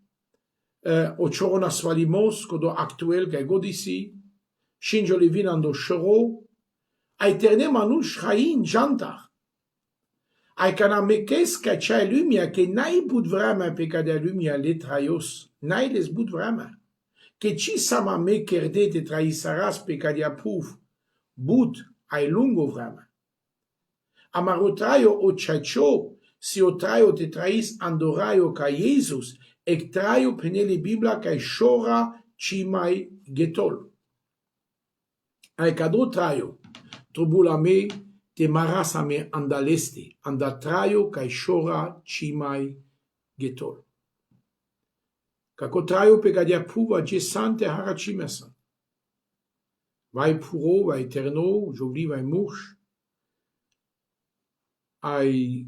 o chorona svalimos kodo actuel ga godisi shinjo levin ando shoro aiterne manush chain jantach ai kana mekes ka cha lumia ke nai bud vrama pe kada lumia le Traios nai les bud vrama ke ci sama me kerde te traisaras pe kada puf bud ai lungo vrama Amarotraio o chacho, si o traio te trais andoraio ca Jesus, ec traio penele Biblia ca shora cimai getol. Ai cado traio, trobulame te marasame andaleste, andatraio kai shora chimai getol. Kakotraio pegadia puva gesante harachimesan. Vai puro, vai eterno, j'oublie, vai mouche. Ai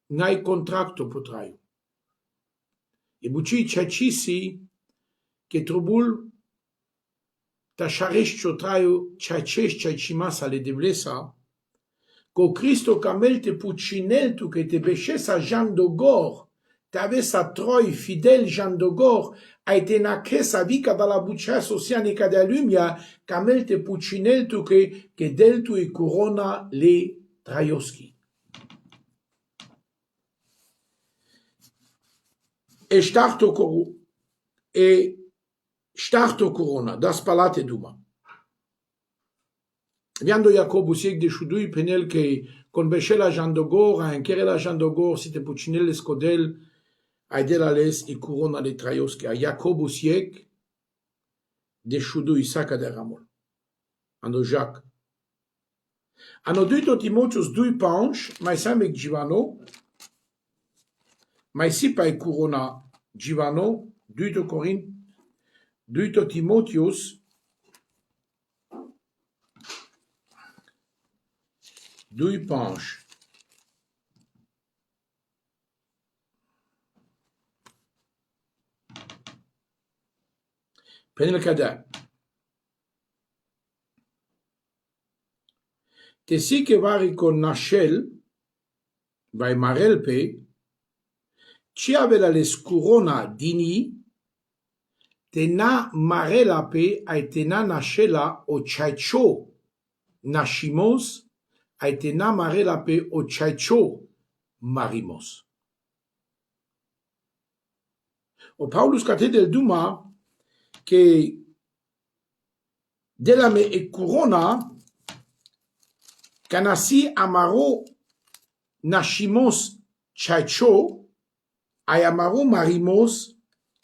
nai contracto potraio. E buci chachisi che trubul ta charesh chotraio chachesh chachimas ale deblesa. Ko Cristo camel te pucinel tu che te bechesa Jean de Gor. T'avais sa troi fidèle Jean de Gor a été naqué sa vica dans la buchas oceanica de lumia camel te pucinel tu che del tu e corona le traioski. E starto corona, das palate duma. Viando Jacobo sieg de chudui penel che con bechela Jean de Gor, a enquerela Jean de Gor si te pucinel escodel Aidelales e corona le traioski. A Jacobo sieg de chudui saca de ramon. Ando Jacques. Ano duito Timotius dui panch, mai samek Givano, mai si pa e corona Givano, duito Corin, duito Timotius, dui panch. Penel kada. Te si che vari con Nashel, vai marelpe, ci aveva le scurona dini, te na marelape ai te na Nashela o chaicho nashimos, ai te na marelape o chaicho marimos. O Paulus cate del Duma, che della me e corona canasi amaro nashimos chaicho ai amaro marimos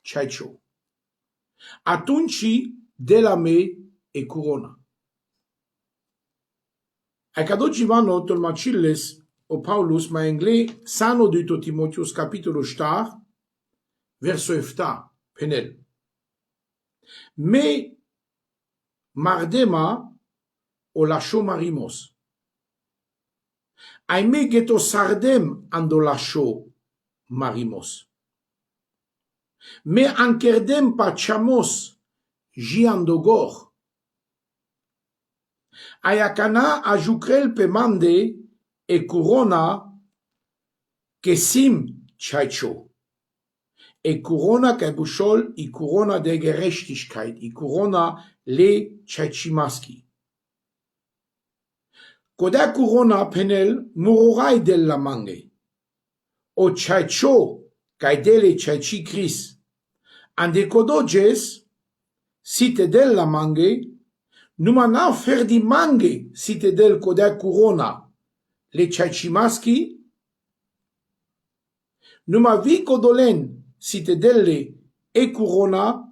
chaicho. Atunci della me e corona. Ai cadoci vanno tolmacilles o Paulus ma ingle sano di Timotius capitolo star verso efta penel. Me mardema o lascio marimos. Aime geto sardem ando lascio marimos. Me ankerdem pachamos giandogor. Ayakana ajukrel pe mande e corona que sim chaicho. E corona che bushol i corona de Gerechtigkeit, i corona le chaichimaski. Koda corona penel mururai della mange. O chaicho kai dele chaichi cris. Ande kodoges site della mange numa na fer di mange site del koda corona le chaichimaski numa vi kodolen site delle e corona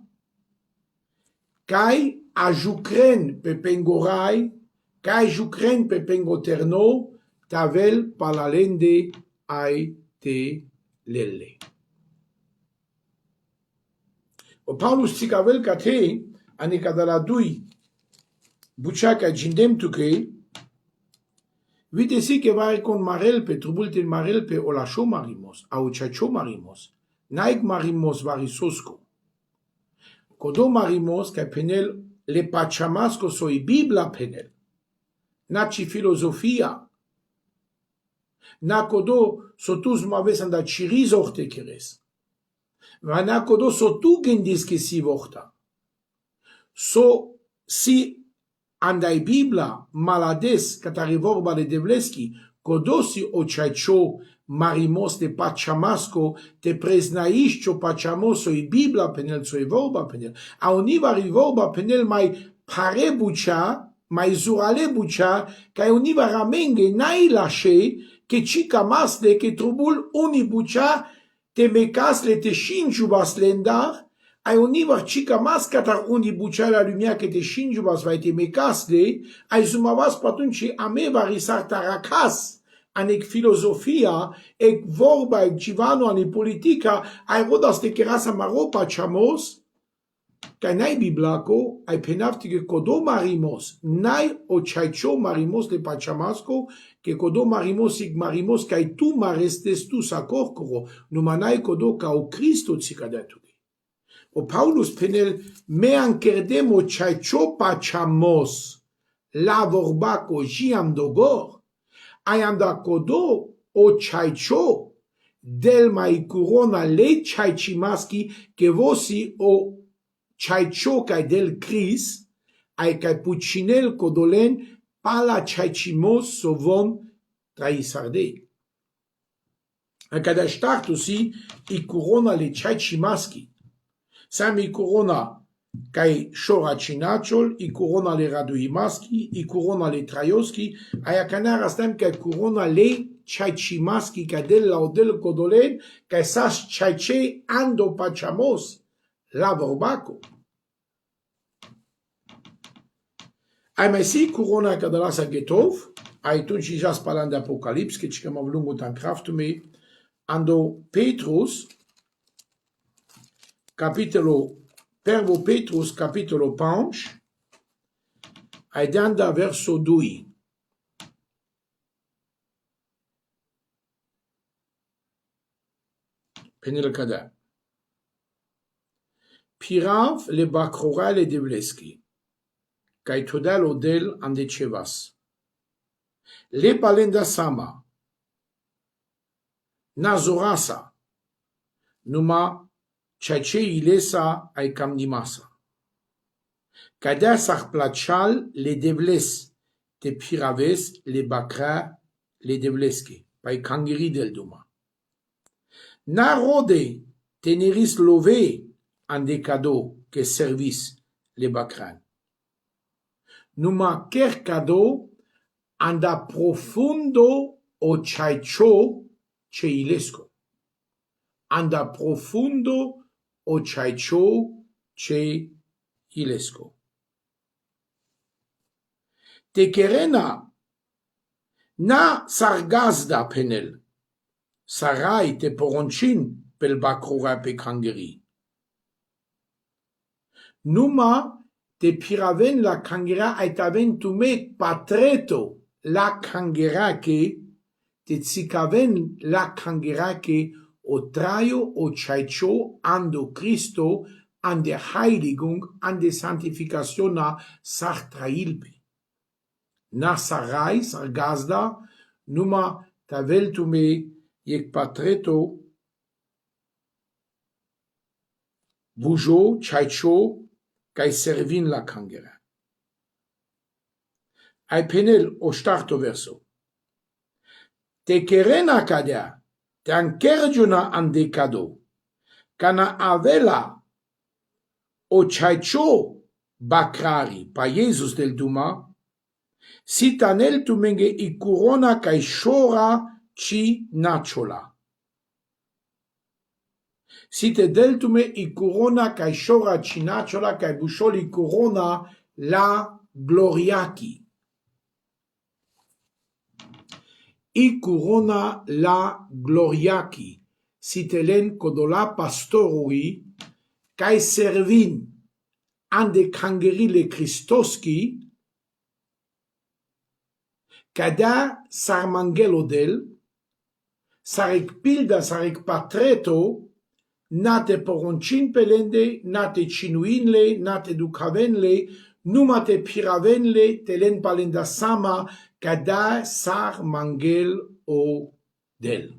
kai ajucren pe pengorai kai jucren pe pengoterno tavel palalende ai te lelle. O Paulus tikavel kate ani kadala dui buchaka jindem tuke vite si che vai con marelpe trubulte il marelpe o la marimos au chacho marimos naik marimos varisosko kodo marimos che penel le pachamasco soi bibla penel naci filosofia na kodo sotus maves anda chirisorte keres na kodo sotu gendis ke si vorta so si andai bibla malades catarivorba de devleski kodosi o chaicho marimos de pachamasco te presnaischo pachamoso i bibla penel so vorba penel a univa rivorba penel mai parebucha mai zurale bucha kai univa ramenge nai lashe che chica masle che trubul uni bucha te mecas le te shinju baslendar ai univar chica mascatar unde bucea la lumea que te shinjubas vai te mecasle, ai zumavas patunci ameva risar taracas, anec filosofia, ec vorba, ec civano, ane politica, ai rodas te kerasa maropa chamos, ca nai biblaco, ai penaftige kodo marimos, nai o chaicho marimos le pachamasco, que kodo marimos ig marimos, kai tu marestes tu sacorcoro, numanai kodo ca o Cristo tsicadetu. O Paulus penel me ancerdemo chaicho pachamos, la vorbaco jiam dogor, ayanda kodo o chaicho, del mai corona le chaichimaski, que vosi o chaicho kai del Cris, ai kai puccinel kodolen, pala chaichimos sovon traisarde. A cada start aussi, i corona le chaichimaski. Sami corona kai shora chinachol, i corona le raduimaski, i corona le traioski, aia canara stem kai corona le chaichimaski kai del laudel kodolen, kai sas chaiche ando pachamos, la vorbaco. Ai mai si corona kadalasa getov, ai tunci jas palan de apocalips, che ci am lungo tan craftume, ando Petrus, capitolo Pervo Petrus capitolo 5, aidanda verso 2. Penel kada. Pirav le bakrora le devleski. Kai todal odel ande chevas. Le palenda sama. Nazorasa. Numa chache ilesa ai kamnimasa. Kada sarplachal le devles te piraves le bakra le devleski. Pai kangiri del duma. Narode teneris love ande kado que servis le bakran. Numa ker kado anda profundo o chaicho che ilesco. Anda profundo o chaicho che ilesco. Te kerena na sargazda penel. Sarai te poronchin pel bakrora pe kangeri. Numa te piraven la kangera aitaven tume patreto la kangera que te tsikaven la kangera que o traio o chaicho ando Cristo an der Heiligung an der Sanctification na sartrailpe. Na sarai sargazda numa tavel tume yek patreto bujo chaicho kai servin la kangera. Ai penel o starto verso. Te kerena kadea, te ankerjuna ande kado, kana avela o chaicho bakrari, pa Jesus del Duma, si tanel tu menge i corona kai shora ci nachola. Si te deltume i corona kai shora ci nachola kai busholi corona la gloriaki. I corona la gloriaki. Si te len kodola pastorui kai servin ande kangeri le Christoski kada sarmangelo del sarek pilda sarek patreto nate poroncin pelende nate chinuinle nate dukavenle numate piravenle telen palenda sama kada sarmangel o del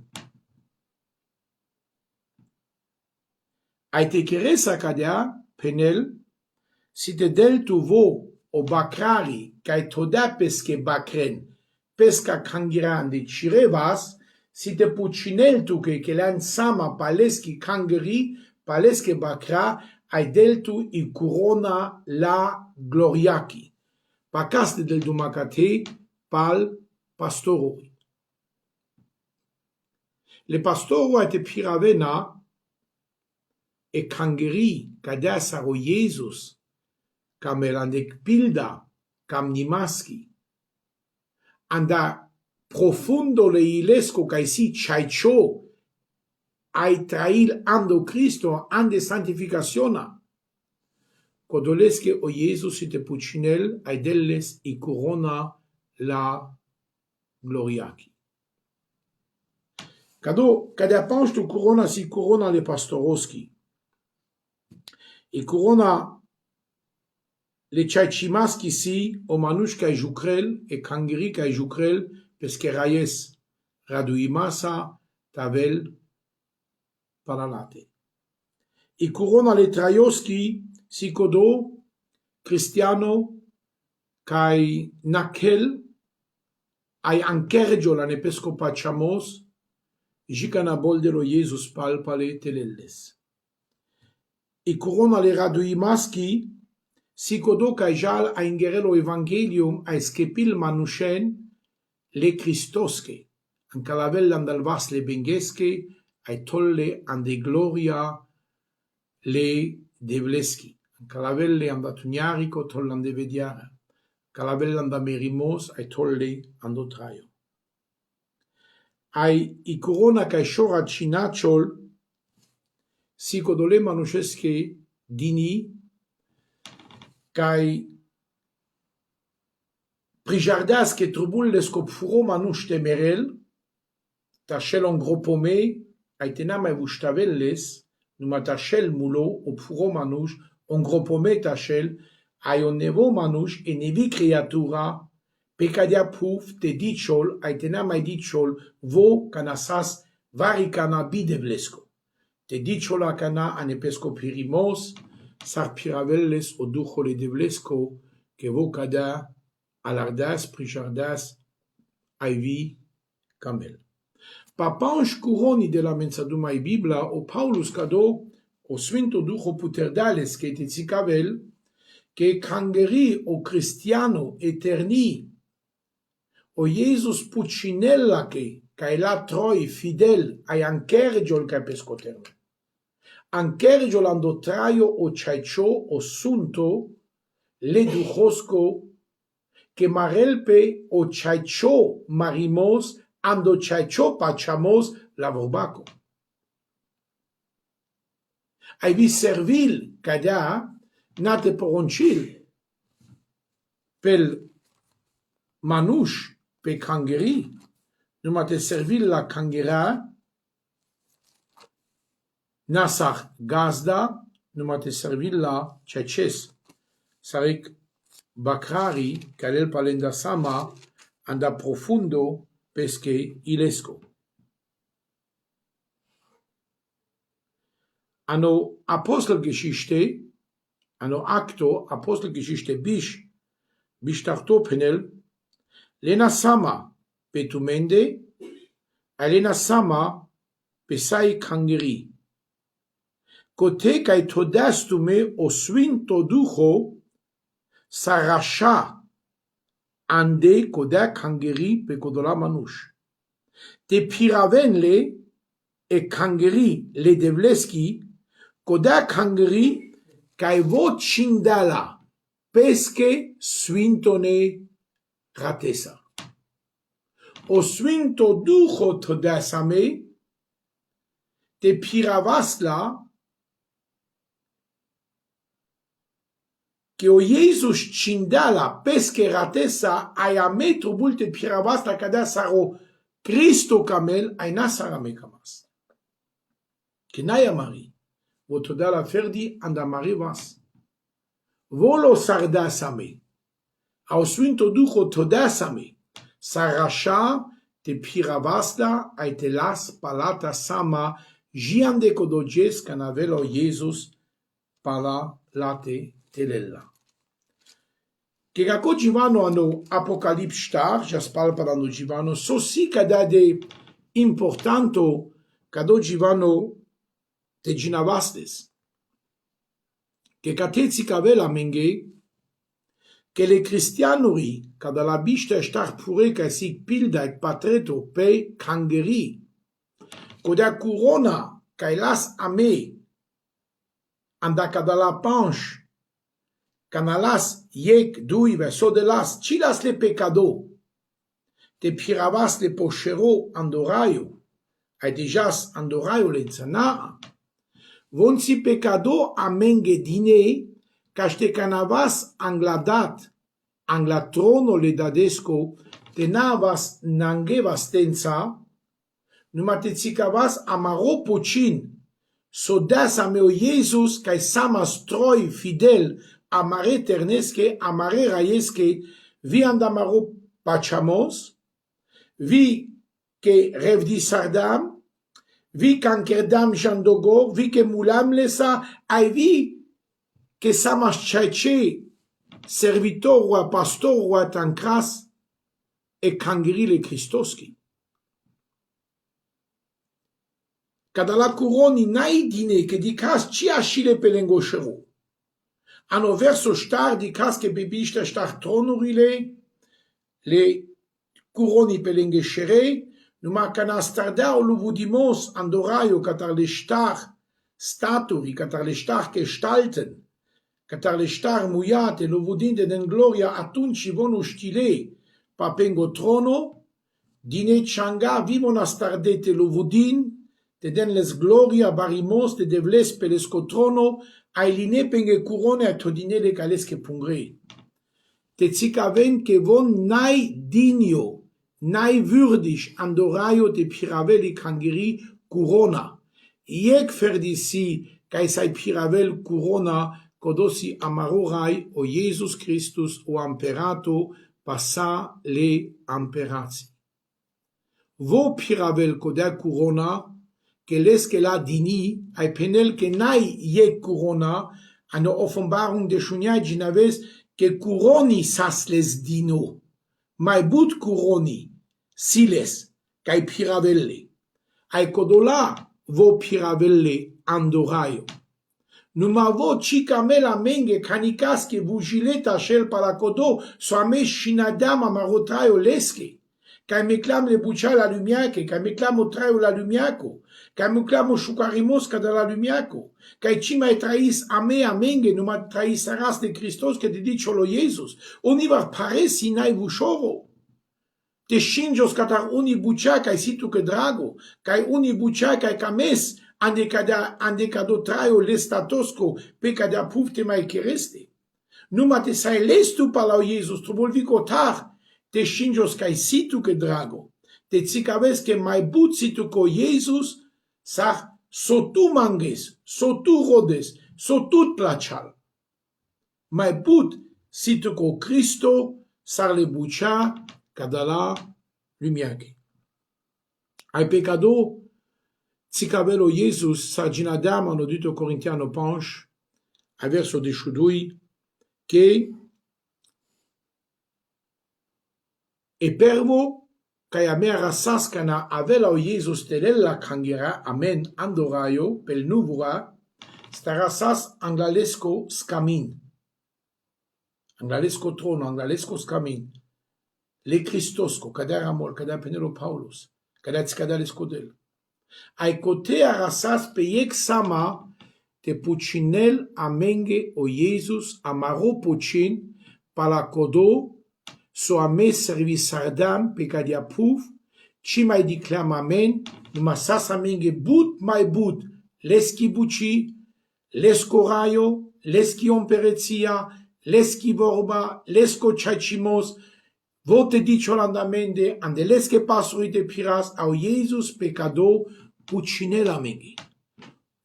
aite keresa kada penel si te del tu vo o bakrari kai toda peske bakren pesca kangirande chirevas, si te pucinel tu che l'an sama paleschi kangeri, palesche bakra, ai deltu i corona la gloriaki. Pacaste del dumakate pal pastoroi. Le pastoro a te piravena e kangeri kada saro Jesus kamelandek pilda kam nimaski anda profundo le ilesco kai si chaicho ai trail ando Cristo ande santificationa codoleske o Jesus ite pucinel ai delles i corona la gloriaki. Kada apanci corona si corona le pastoroski. I corona le chaichimaski si o manush kai jukrel e kangiri kai jukrel peske rayes raduimasa tavel palalate. I corona le traioski si kodo cristiano kai nakel ai ankerjo la nepesco pachamos jikana boldelo Jesus palpale telelles. I corona le raduimaski si kodo kai jal a ingerelo evangelium a skepil manushen le Christoske an calavel andalvas le bengeske ai tolle ande gloria le devleski an calavelle andatuniarico tollande vediara calavelle andamerimos ai tolle andotraio ai i corona kai shora chinachol si codole manuscheske dini kai prijardas ke trubul lesco furo manush temerel tachel en gros pomé aitena mai vustavelles numa tachel mulo o furo manush en gros pomé tachel aion nevo manush e nevi creatura pecadia puf te dichol aitena mai dichol vo canasas varicana bidevlesco te dichola cana anepesco pirimos sarpiravelles o duchole devlesco que vo cada alardas prijardas aivi camel. Papanj curoni de la mensaduma e Bibla o Paulus cado o svinto ducho puterdales che te zicavel che cangeri o cristiano eterni o Jesus pucinella che la troi fidel ai ankergiol capescoterme. Ankergiol andotraio o chaicho o sunto le duchosco que marelpe o chaicho marimos ando chaicho pachamos la vorbaco. Ai vi servil cada nate poronchil pel manush pe kangeri numate servil la kangera nasach gazda numate servil la chaches sarek bakrari kalel palenda sama anda profundo pesque ilesco. Ano Apostelgeschichte, ano acto Apostelgeschichte bishtarto penel, lena sama petumende, alena sama pesai kangeri. Kote kai todastume o swinto ducho sarasha ande koda kangeri pe kodola manush. Te piravenle e kangeri le devleski koda kangeri kai vo chindala peske swintone ratesa. O swinto ducho todasame te piravasla che o Jesus chindala peske ratesa ayame trubulte piravasla kada saro Cristo kamel aina sarame kamas. Kenaya Mari, votodala ferdi anda Mari vas. Volo sardasame, au swinto ducho todasame, sarasha te piravasla aitelas palata sama jiande kodojes canavelo Jesus pala late telella. Che kako Givano ano Apocalipse star, jaspal parlando Givano, sosi cada de importanto cado Givano te ginavastes. Che catezi cavela menge, che le cristianuri, cada la bista star pure ca sic pilda et patreto pe kangeri, coda corona ca las ame, andacadala panche, canalas, yek, dui, versodelas, chilas le pecado, te piravas le pochero andorayo, aidijas andorayo le tzana, vonsi pecado amenge dine, cachte canavas angladat, anglatrono le dadesco, tenavas nangevas tensa, numatecicavas amaro pochin, sodas ameo Jesus, cae samas troi fidel, amare ternesque, amare raiesque, vi andamaro pachamos, vi que revdi sardam, vi cankerdam jandogor, vi que mulam lesa, ai vi que samas chache, servitor ou pastor ou tancras, e kangiri le Christoski. Cadala curoni nai dine che di cas ci ascile pelengo shero. Ano verso star di cas che bebista star tronurile, le curoni pelenge shere, numa canastarda o luvudimos andoraio catar le star staturi, catar le star gestalten, catar le star muiate, luvudinde den gloria atunci vonu stile, papengo trono, dine changa vivon astardete luvudin, te den les gloria barimos te devles pelesco trono, ailine penge curone a todine le calesque pungre. Te cicaven che von nai digno, nai würdig andoraio te piraveli kangiri curona. Iec ferdisi cae sai piravel curona codosi amarorai o Jesus Christus o amperato passa le amperazi. Vo piravel codea curona que lesque la dini ai penel que nai iec curona ano offenbarung de shuniai ginaves que curoni sas les dino, mai but curoni, siles, cae piravelle, ai codola vo piravelle andoraio. Numa vo cicamela menge canicas que vugileta shel palacodo so ame shinadam amarotraio lesque, cae meclam le buccia la lumiaque, cae meclam o traio la lumiaco, cae meclam o shukarimos cada la lumiaco, cae cima e trais ame amenge numa traisaras de Christos que te diciolo Jesus, univar paresi nai vushoro. Te shinjos catar uni buccia cae situ que drago, cae uni buccia cae cames, ande cado traio lestatosco, pe cada pufte mai kereste. Numa te sai lestu palau Jesus, tu volvi cotar, te shinjos cae situ que drago, te cicaves que mai but situ co Jesus, sar sotu manges, sotu rodes, sotu plachal. Mai but situ co Cristo, sar le bucha, cadala lumiake. Ai pecado, cicavelo Jesus, sar ginadam, ano dito Corintiano panche, a verso de chudui, che e pervo cae a mea rasas cana avela o Jesus telella kangira amen andoraio pel nuvura sta rasas anglalesco scamin. Anglalesco trono, anglalesco scamin. Le Christosco, cadera amol, cadera penelo Paulus, cadera tzcadalesco del. Ai cotea rasas peiec sama te pucinel amenge o Jesus amaro pucin palacodo so a me servisardam pecadia puf, ci mai diclam amen, numa sasa menge but mai but, leski buci, lesko raio, leski omperezia, leski vorba, lesko chachimos, vote dicio landamende, ande leske pasurite piras, au Jesus pecado pucinela mengi.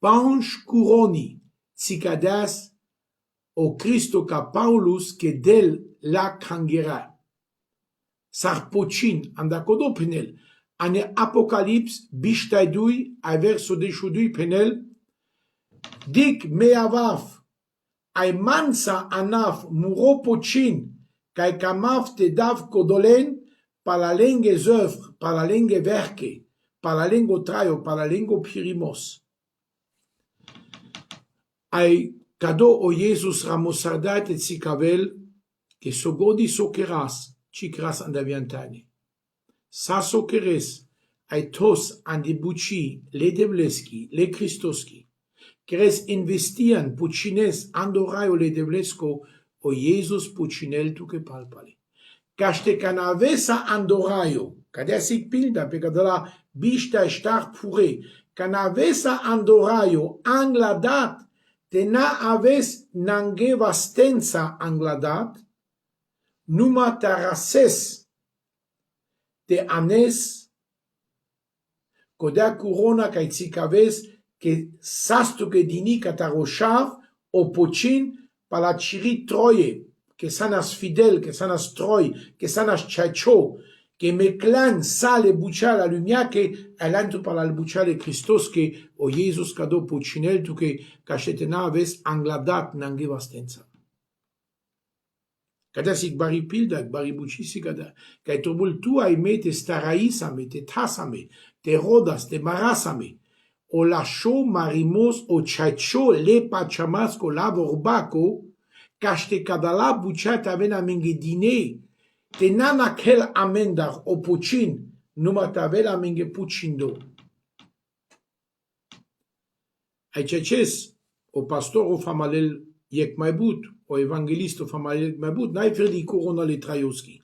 Panch curoni, cicadas, o Cristo ca Paulus que del la cangera. Sarpocin, andacodo penel, ane apocalips bishtaidui, a verso de chudui penel, dic meavaf, ai mansa anaf muropocin, cae camaf te dav codolen, par la lenge œuvre, par la lenge verke, par la lengo traio, par la lengo pirimos. Ai cado o Jesus ramosardat et cicavel, que sogodi soceras, cicras andaviantani. Sa soceres, ai tos andi buci, le devleski, le Christoski, Queres investian pucines andoraio le devlesco o Jesus pucinel tu che palpali. Caște canavesa andoraio, cadea sic pilda pe că de la biștea ștar pure, canavesa andoraio angladat, te na aves nangeva stența angladat, numa tarases te anes, codea corona ca țic aves, che sastu che dinica taroșav, o pocin pa la ciri troie, che sanas fidel, che sanas troi, che sanas ceacio, che meclan sale bucea la lumea, che alantu pa la bucea Christos, che o Jesus cado pocinel, tu che cașetena aves angladat nangeva stența. Cadea sic bari pilda, bari bucisi cadea, ca e turbul tu ai me te staraisame, te tasame, te rodas, te marasame, o lasciò marimos o ceacio le paciamasco la vorbaco, caște cadala buceata avena menghedine, te nana kel amendar o pucin, numai tavela menghe pucindo. Aici ces, o pastor o famalel iec mai but, o evangelist o famalel mai but, n-ai fel di corona le traioski.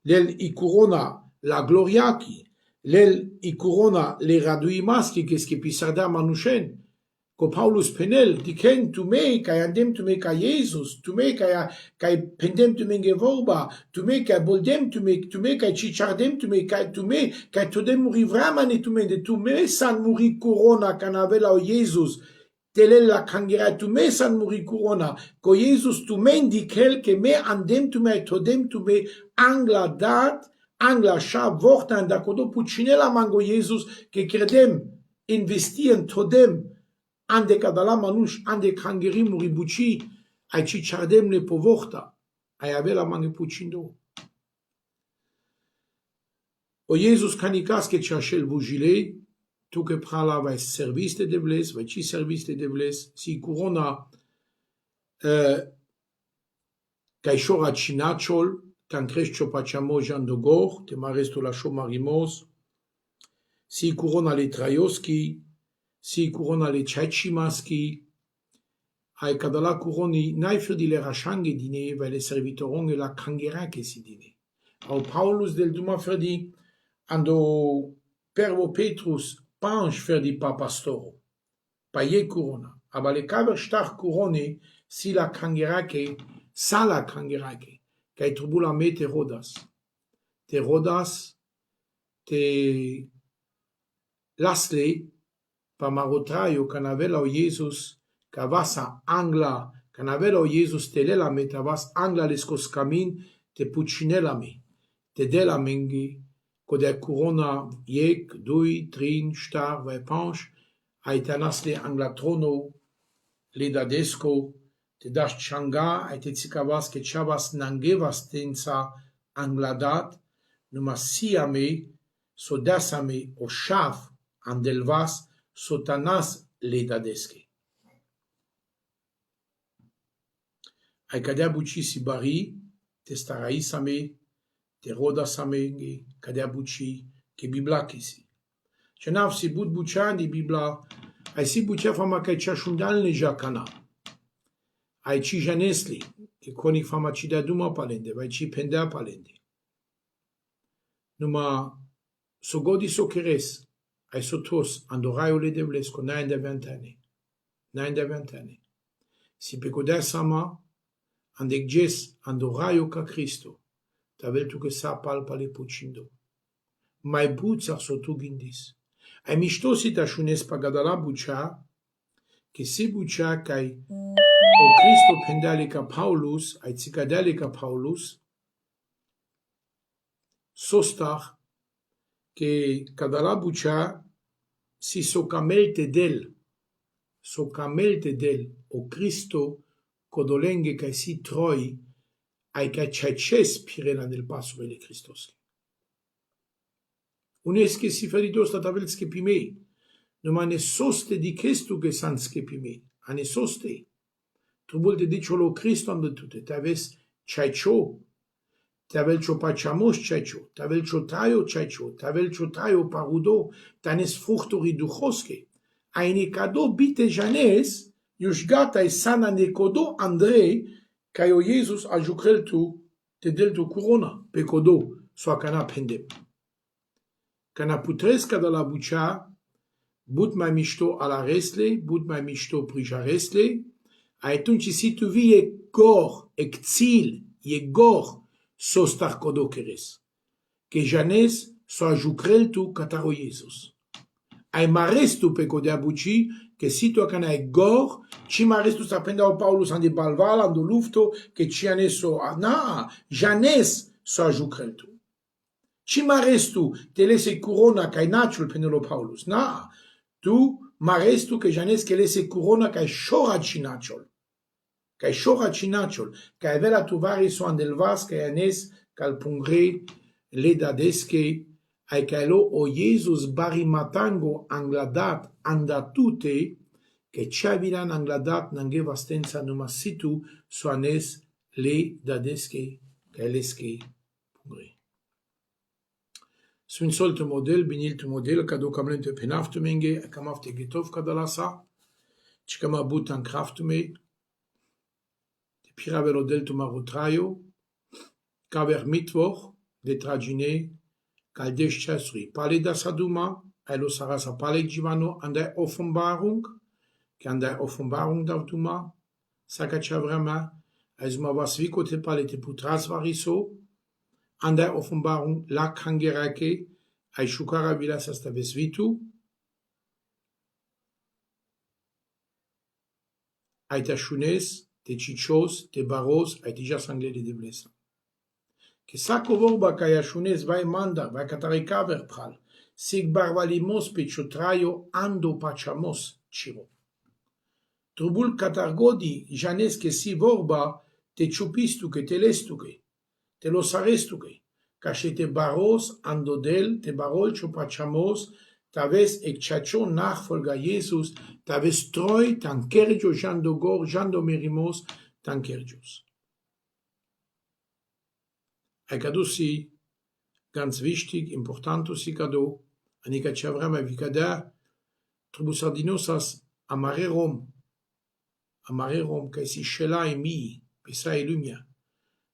Lel i corona la gloriachi, lel i corona le raduimaschi, che pisarda manușen, co Paulus penel, diken tu me, ca andem tu me ca Jesus, tu me ca pendem tu me vorba, tu me ca boldem tu me ca cicardem tu me ca todem muri vramane tu me, de tu me san muri corona ca navela o Jesus, telel la cangera tu me san muri corona, co Jesus tu me indikel que me andem tu me, todem tu me angla dat, angla sha vortan da codo pucinela mango Jesus, che credem investien todem, ande cadala manuș, ande cangeri muribuci, ai cicardem le povorta, ai avea mange pucindo. O Jesus canicas che cerșel vugile, tu che prala vai serviste de bles, vai ci serviste de bles, si corona cai șora cinaciol, can creșcio paciamo jandogor, te maresto la șo marimos, si corona le traioschi, si corona le ceacimaschi, ai cadala coroni naifio di le rascianghe dine, vai le servitoronge la cangera che si dine. Au Paulus del duma ferdi, ando pervo Petrus, pange ferdi pa pastoro, pa ie corona, aba le caver star corone, si la cangera che, sa la cangera che ai trubula me te rodas, te lasle, pa marotraio, can avela o Jesus, ca vasa angla, can avela o Jesus telela me, ta vas angla lescos camin, te pucinela me, te dela mengi, codea corona iec, dui, trin, star, vai panche, ai te nasle angla trono, le dadesco, te das changa, ai te țicavas che chavas nangevas tensa angladat, numa siame, sodasame o șaf, andelvas, sotanas le dadesche. Ai cadea buci si bari, te staraisame, te rodasame, cadea buci, che bibla che si. Ce nav si bud bucea di bibla, ai si bucea fama ca cea șundalne jacana. Ai ci janesli, che conic fama ci dea duma palende, vai ci pendea palende. Numa so godi so keres, ai sotos andoraio le devlesco, nain de 20 ani. Si pe codea sama, andec ges andoraio ca Cristo, tavel tu che sa palpa le pucindo. Mai buța so tu gindis. Ai mișto si ta șunes pa gadala bucea, che si bucea cai o Cristo pendale ca Paulus, ai țicadele ca Paulus, sostar, che cadala bucea si socamelte del, o Cristo codolenghe ca si troi, ai ca ceaces pirena del pasure le Christos. Unesche si feridos sta tavel schepimei, numa ne soste di chestu che san schepimei, a ne soste. Trubul te diciolo Cristo ande tute, te aves ceacio, te avel cio paciamos ceacio, te avel cio traio ceacio, te avel cio traio parudo, te anes fructori duchosche, Ainecado bite Janes, Yushgata e sana nekodo Andrei, Kayo Jesus a jucrel tu, te del tu corona, pecodo, soa cana pendem. Cana putresca de la bucea, but mai mișto ala resle, but mai mișto prija resle, atunci si tu vie gor, exil, e gor, sostar codo keres. Que Janes soa jucrel tu cataro Jesus. Ai marestu pe codea buci, che situa cana e gor, ci marestu sa prenda o Paulus ande balvala, ando lufto, che ci anesso a na, Janes soa jucrel tu. Ci marestu te lese corona kai naciul penelo Paulus, na, tu marestu che Janes che lese corona kai shora cinaciol. Kai shora cinaciol, kai vela tu vari so andelvas, kai anes cal pungre le dadesche, ai caelo o Jesus barimatango angladat andatute, che ciavilan angladat nange vastenza numasitu soanes le dadesche, kai lesche pungre. Sunt solte model, biniltu model, cado camlente penaftumenge, camafte getovka dalasa, cicama butan craftume, de piravelo deltu marotraio, caver mitwoch, de tragine, caldeș chasri. Pale da saduma, elo sarasa pale givano, andai Offenbarung, che andai Offenbarung davduma, saka chavrama, aizuma vasviko te pale te putras variso, andai Offenbarung la kangerake, ai shukara vilas asta vesvitu, ai tashunes, te chichos, te baros, ai tija sangle de deblesa. Che sacco vorba ca iașunes vai manda, vai catarica verpral, sig barvalimos pe ciotraio ando pachamos ciro. Trubul catargodi janes che si vorba te ciupistuche, te lestuche, te losarestuche, ca și te baros andodel, te barol ciopachamos, taves ecchacho nachfolga Jesus, taves troi tankergio jandogor, jandomerimos tankergios. Aikado si, ganz wichtig, importanto si cado, anica ceavrama vicada, trubusardinosas amare rom, ca si shela e mi, pesa e lumia,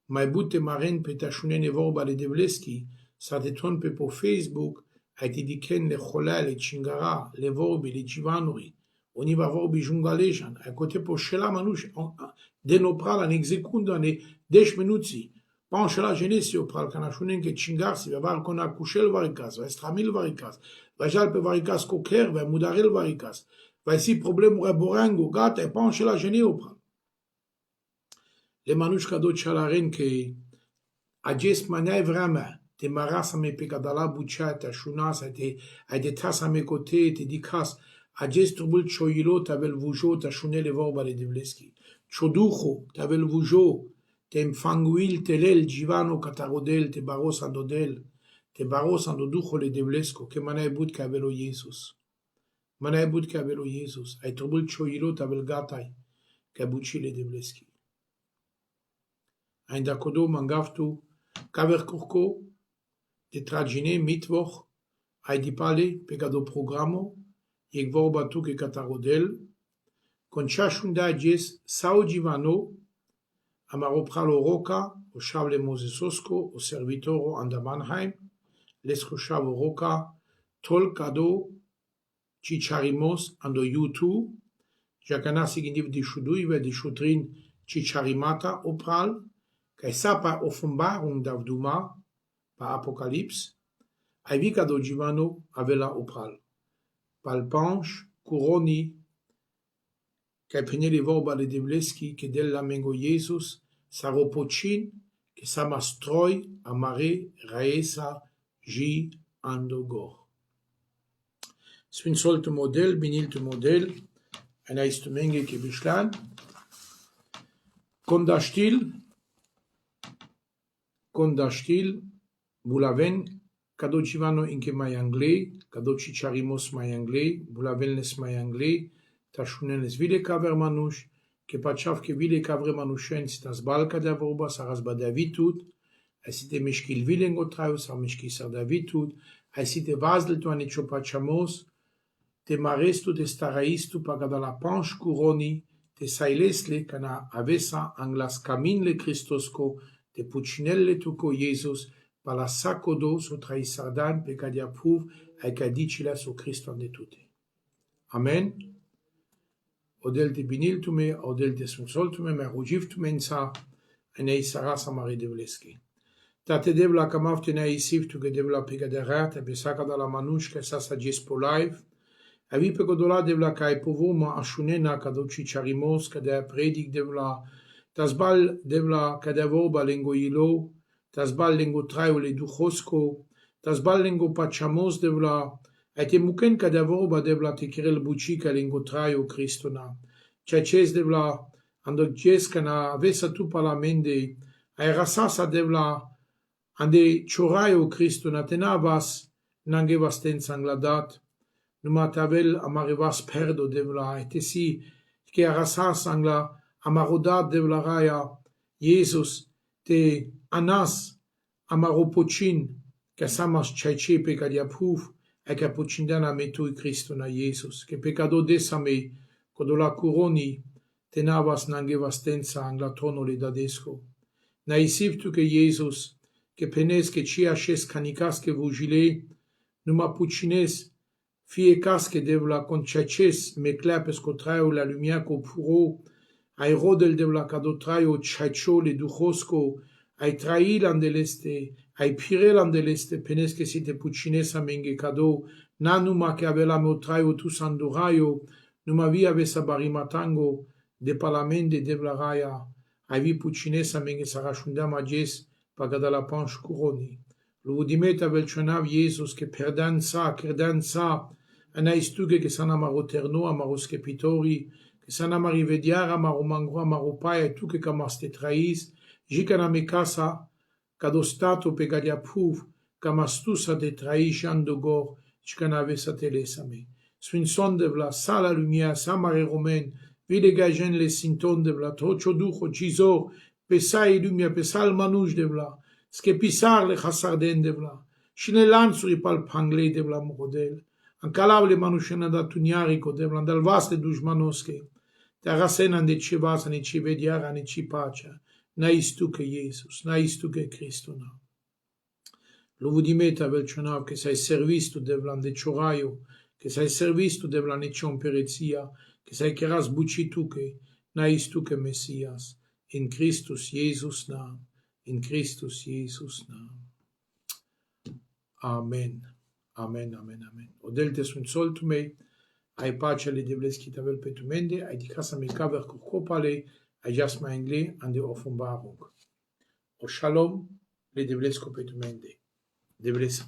mai bute maren pe tașunene vorba le devleski, sa te ton pe po Facebook, ai te diken le chola, le cingara, le vorbi, le givanuri, oni va vorbi jungalejan, ai cote po shela manuș, denopral an execunda ne 10 minuti, Panche la genesio pral canașunen che cingarsi, va var con acușel varicas, va stramil varicas, va jal pe varicas cocher, va mudarel varicas, va si problemul borango, gata, e panche la geneo pral. Le manușca do cialaren che agest manai vrama, te marasa me pe cadala buceata, șunas, ai de tasa me cote, te dicas, agest trubul cioilo, tavel vujo, ta șunele vorba le devleschi. Cioducho, tavel vujo, te mfanguil telel givano catarodel, te baros andodel, te baros andoducho le devlesco, che manai but che avelo Jesus. Manai but che avelo Jesus. Ai trubul cioilo tavel gatai, che abuci le devleschi. Ai dacodo mangaftu, caver curco, de tragine mitwoch, ai dipale, pegado programo, iec vorba tu che catarodel, con ciașunda ages sao givano, Amaropralo Roca, o Shavle Mosesosco, o Servitoro Andamanheim, Lesco Shavo Roca, Tolcado, Chicharimos, ando YouTube, Jacanasi Gindiv di Shuduive di Shutrin Chicharimata Opral, Kai Sapa Offenbarung Davduma, pa Apocalypse, Aivicado Givano Avela Opral, Palpanche, Curoni, Kai peneli vorba le devleski che della mengo Jesus, saropocin, che samastroi, amare, raesa, ji, andogor. Svin solte model, biniltu model, en aistu menge che bishlan, konda stil, bulaven, kado civano inke mai anglais, kado cicharimos mai anglais, bulavenles mai anglais, tașunenes vile caver manuș, che paceaf che vile cavre manușeni stas balca de vorba, saras ba Davidut, ai site mișchil vile îngotraiu, sau mișchi sa Davidut, ai site vazdel tu ane ciopachamos, te marestu te staraistu pagada la panche curoni, te sailesle cana avesa anglas caminle Christosco, te pucinelle tuco Jesus, pala sacodo so traisardan pecadia pruv, aicadicila so Christo ande tute. Amen. Odel te biniltume, odel te smutsoltume, me rugivtume insa, ene isara samari devleski. Tate devla kamafte na isiftu ke devla pegaderat, e besaka da la manushka sasa jespo live, avi pegodola devla kai povoma ashunena kadochi charimos, kada predik devla, tasbal devla kadavoba lengo ilo, tasbal lengo traio le duchosko, tasbal lengo pachamos devla, aite muken kadavoba devla te kirel buchika lengo traio kristona, chaches devla, ando jeskana avesa tu palamende, ai rasasa devla, ande choraio Cristo natenavas, nangevas ten sangladat, numatavel amarivas perdo devla, etesi, que arasas angla, amarodat devla raya, Jesus, te anas, amaropochin, casamas chaiche pecadia proof, e capocindana metui Cristo na Jesus, que pecado desame, codola curoni, tenavas nangevas tensa angla trono le dadesco. Naisivtu que Jesus, que penes que chiaches canicas que vugile, numa pucines, fiecas que devla conchaches, me clapes cotraio la lumière co puro, ai rodel devla cadotraio chacho le duchosco, ai trail andeleste, ai pirel andeleste, penes que si te pucines amenge cado, nanuma que avela motraio tu sanduraio, numa via vesa barimatango, de palamende devla raya, ai vi pucines amenge sarashunda majes, pagada la panche curoni. L'udimeta velcionav Jesus che perdan sa, anaistuge che sana maroterno, amaros kepitori, che sana marivediara, maromangro, maropaia, e tu che camaste trais, jicana me casa, cadostato pegadia puv, camastusa de trai jandogor, jicana avesa telesame. Swin son de vla, sa la lumière, sa mare romaine, vide gajen les sinton de vla, trocho ducho, cisor, pesai lumia, pesal manuj de vla, ske pisar le chasarden de vla, shine lansuri pal pangle de vla morodel, ancalav le manushena da tuniarico de vla, dal vaste dujmanoske, te arasenan de civasa, ne ci vediara, ne ci pacia, naistu che Jesus, naistu che Cristo na. Lo vudimeta velcionav che sei servisto de vla de cioraio, che sei servisto de vla ne cion perezia, che sei cheras bucitu che, naistu che Messias, in Christus Jesus nam, in Christus Jesus nam. Amen, amen, amen, amen. Odelte sunt soltume, ai pace le devleski tavel petumende, ai dicasa me kaver kurkopale, ai jasma engle an de Offenbarung. O shalom le devlesko petumende. Devlesa.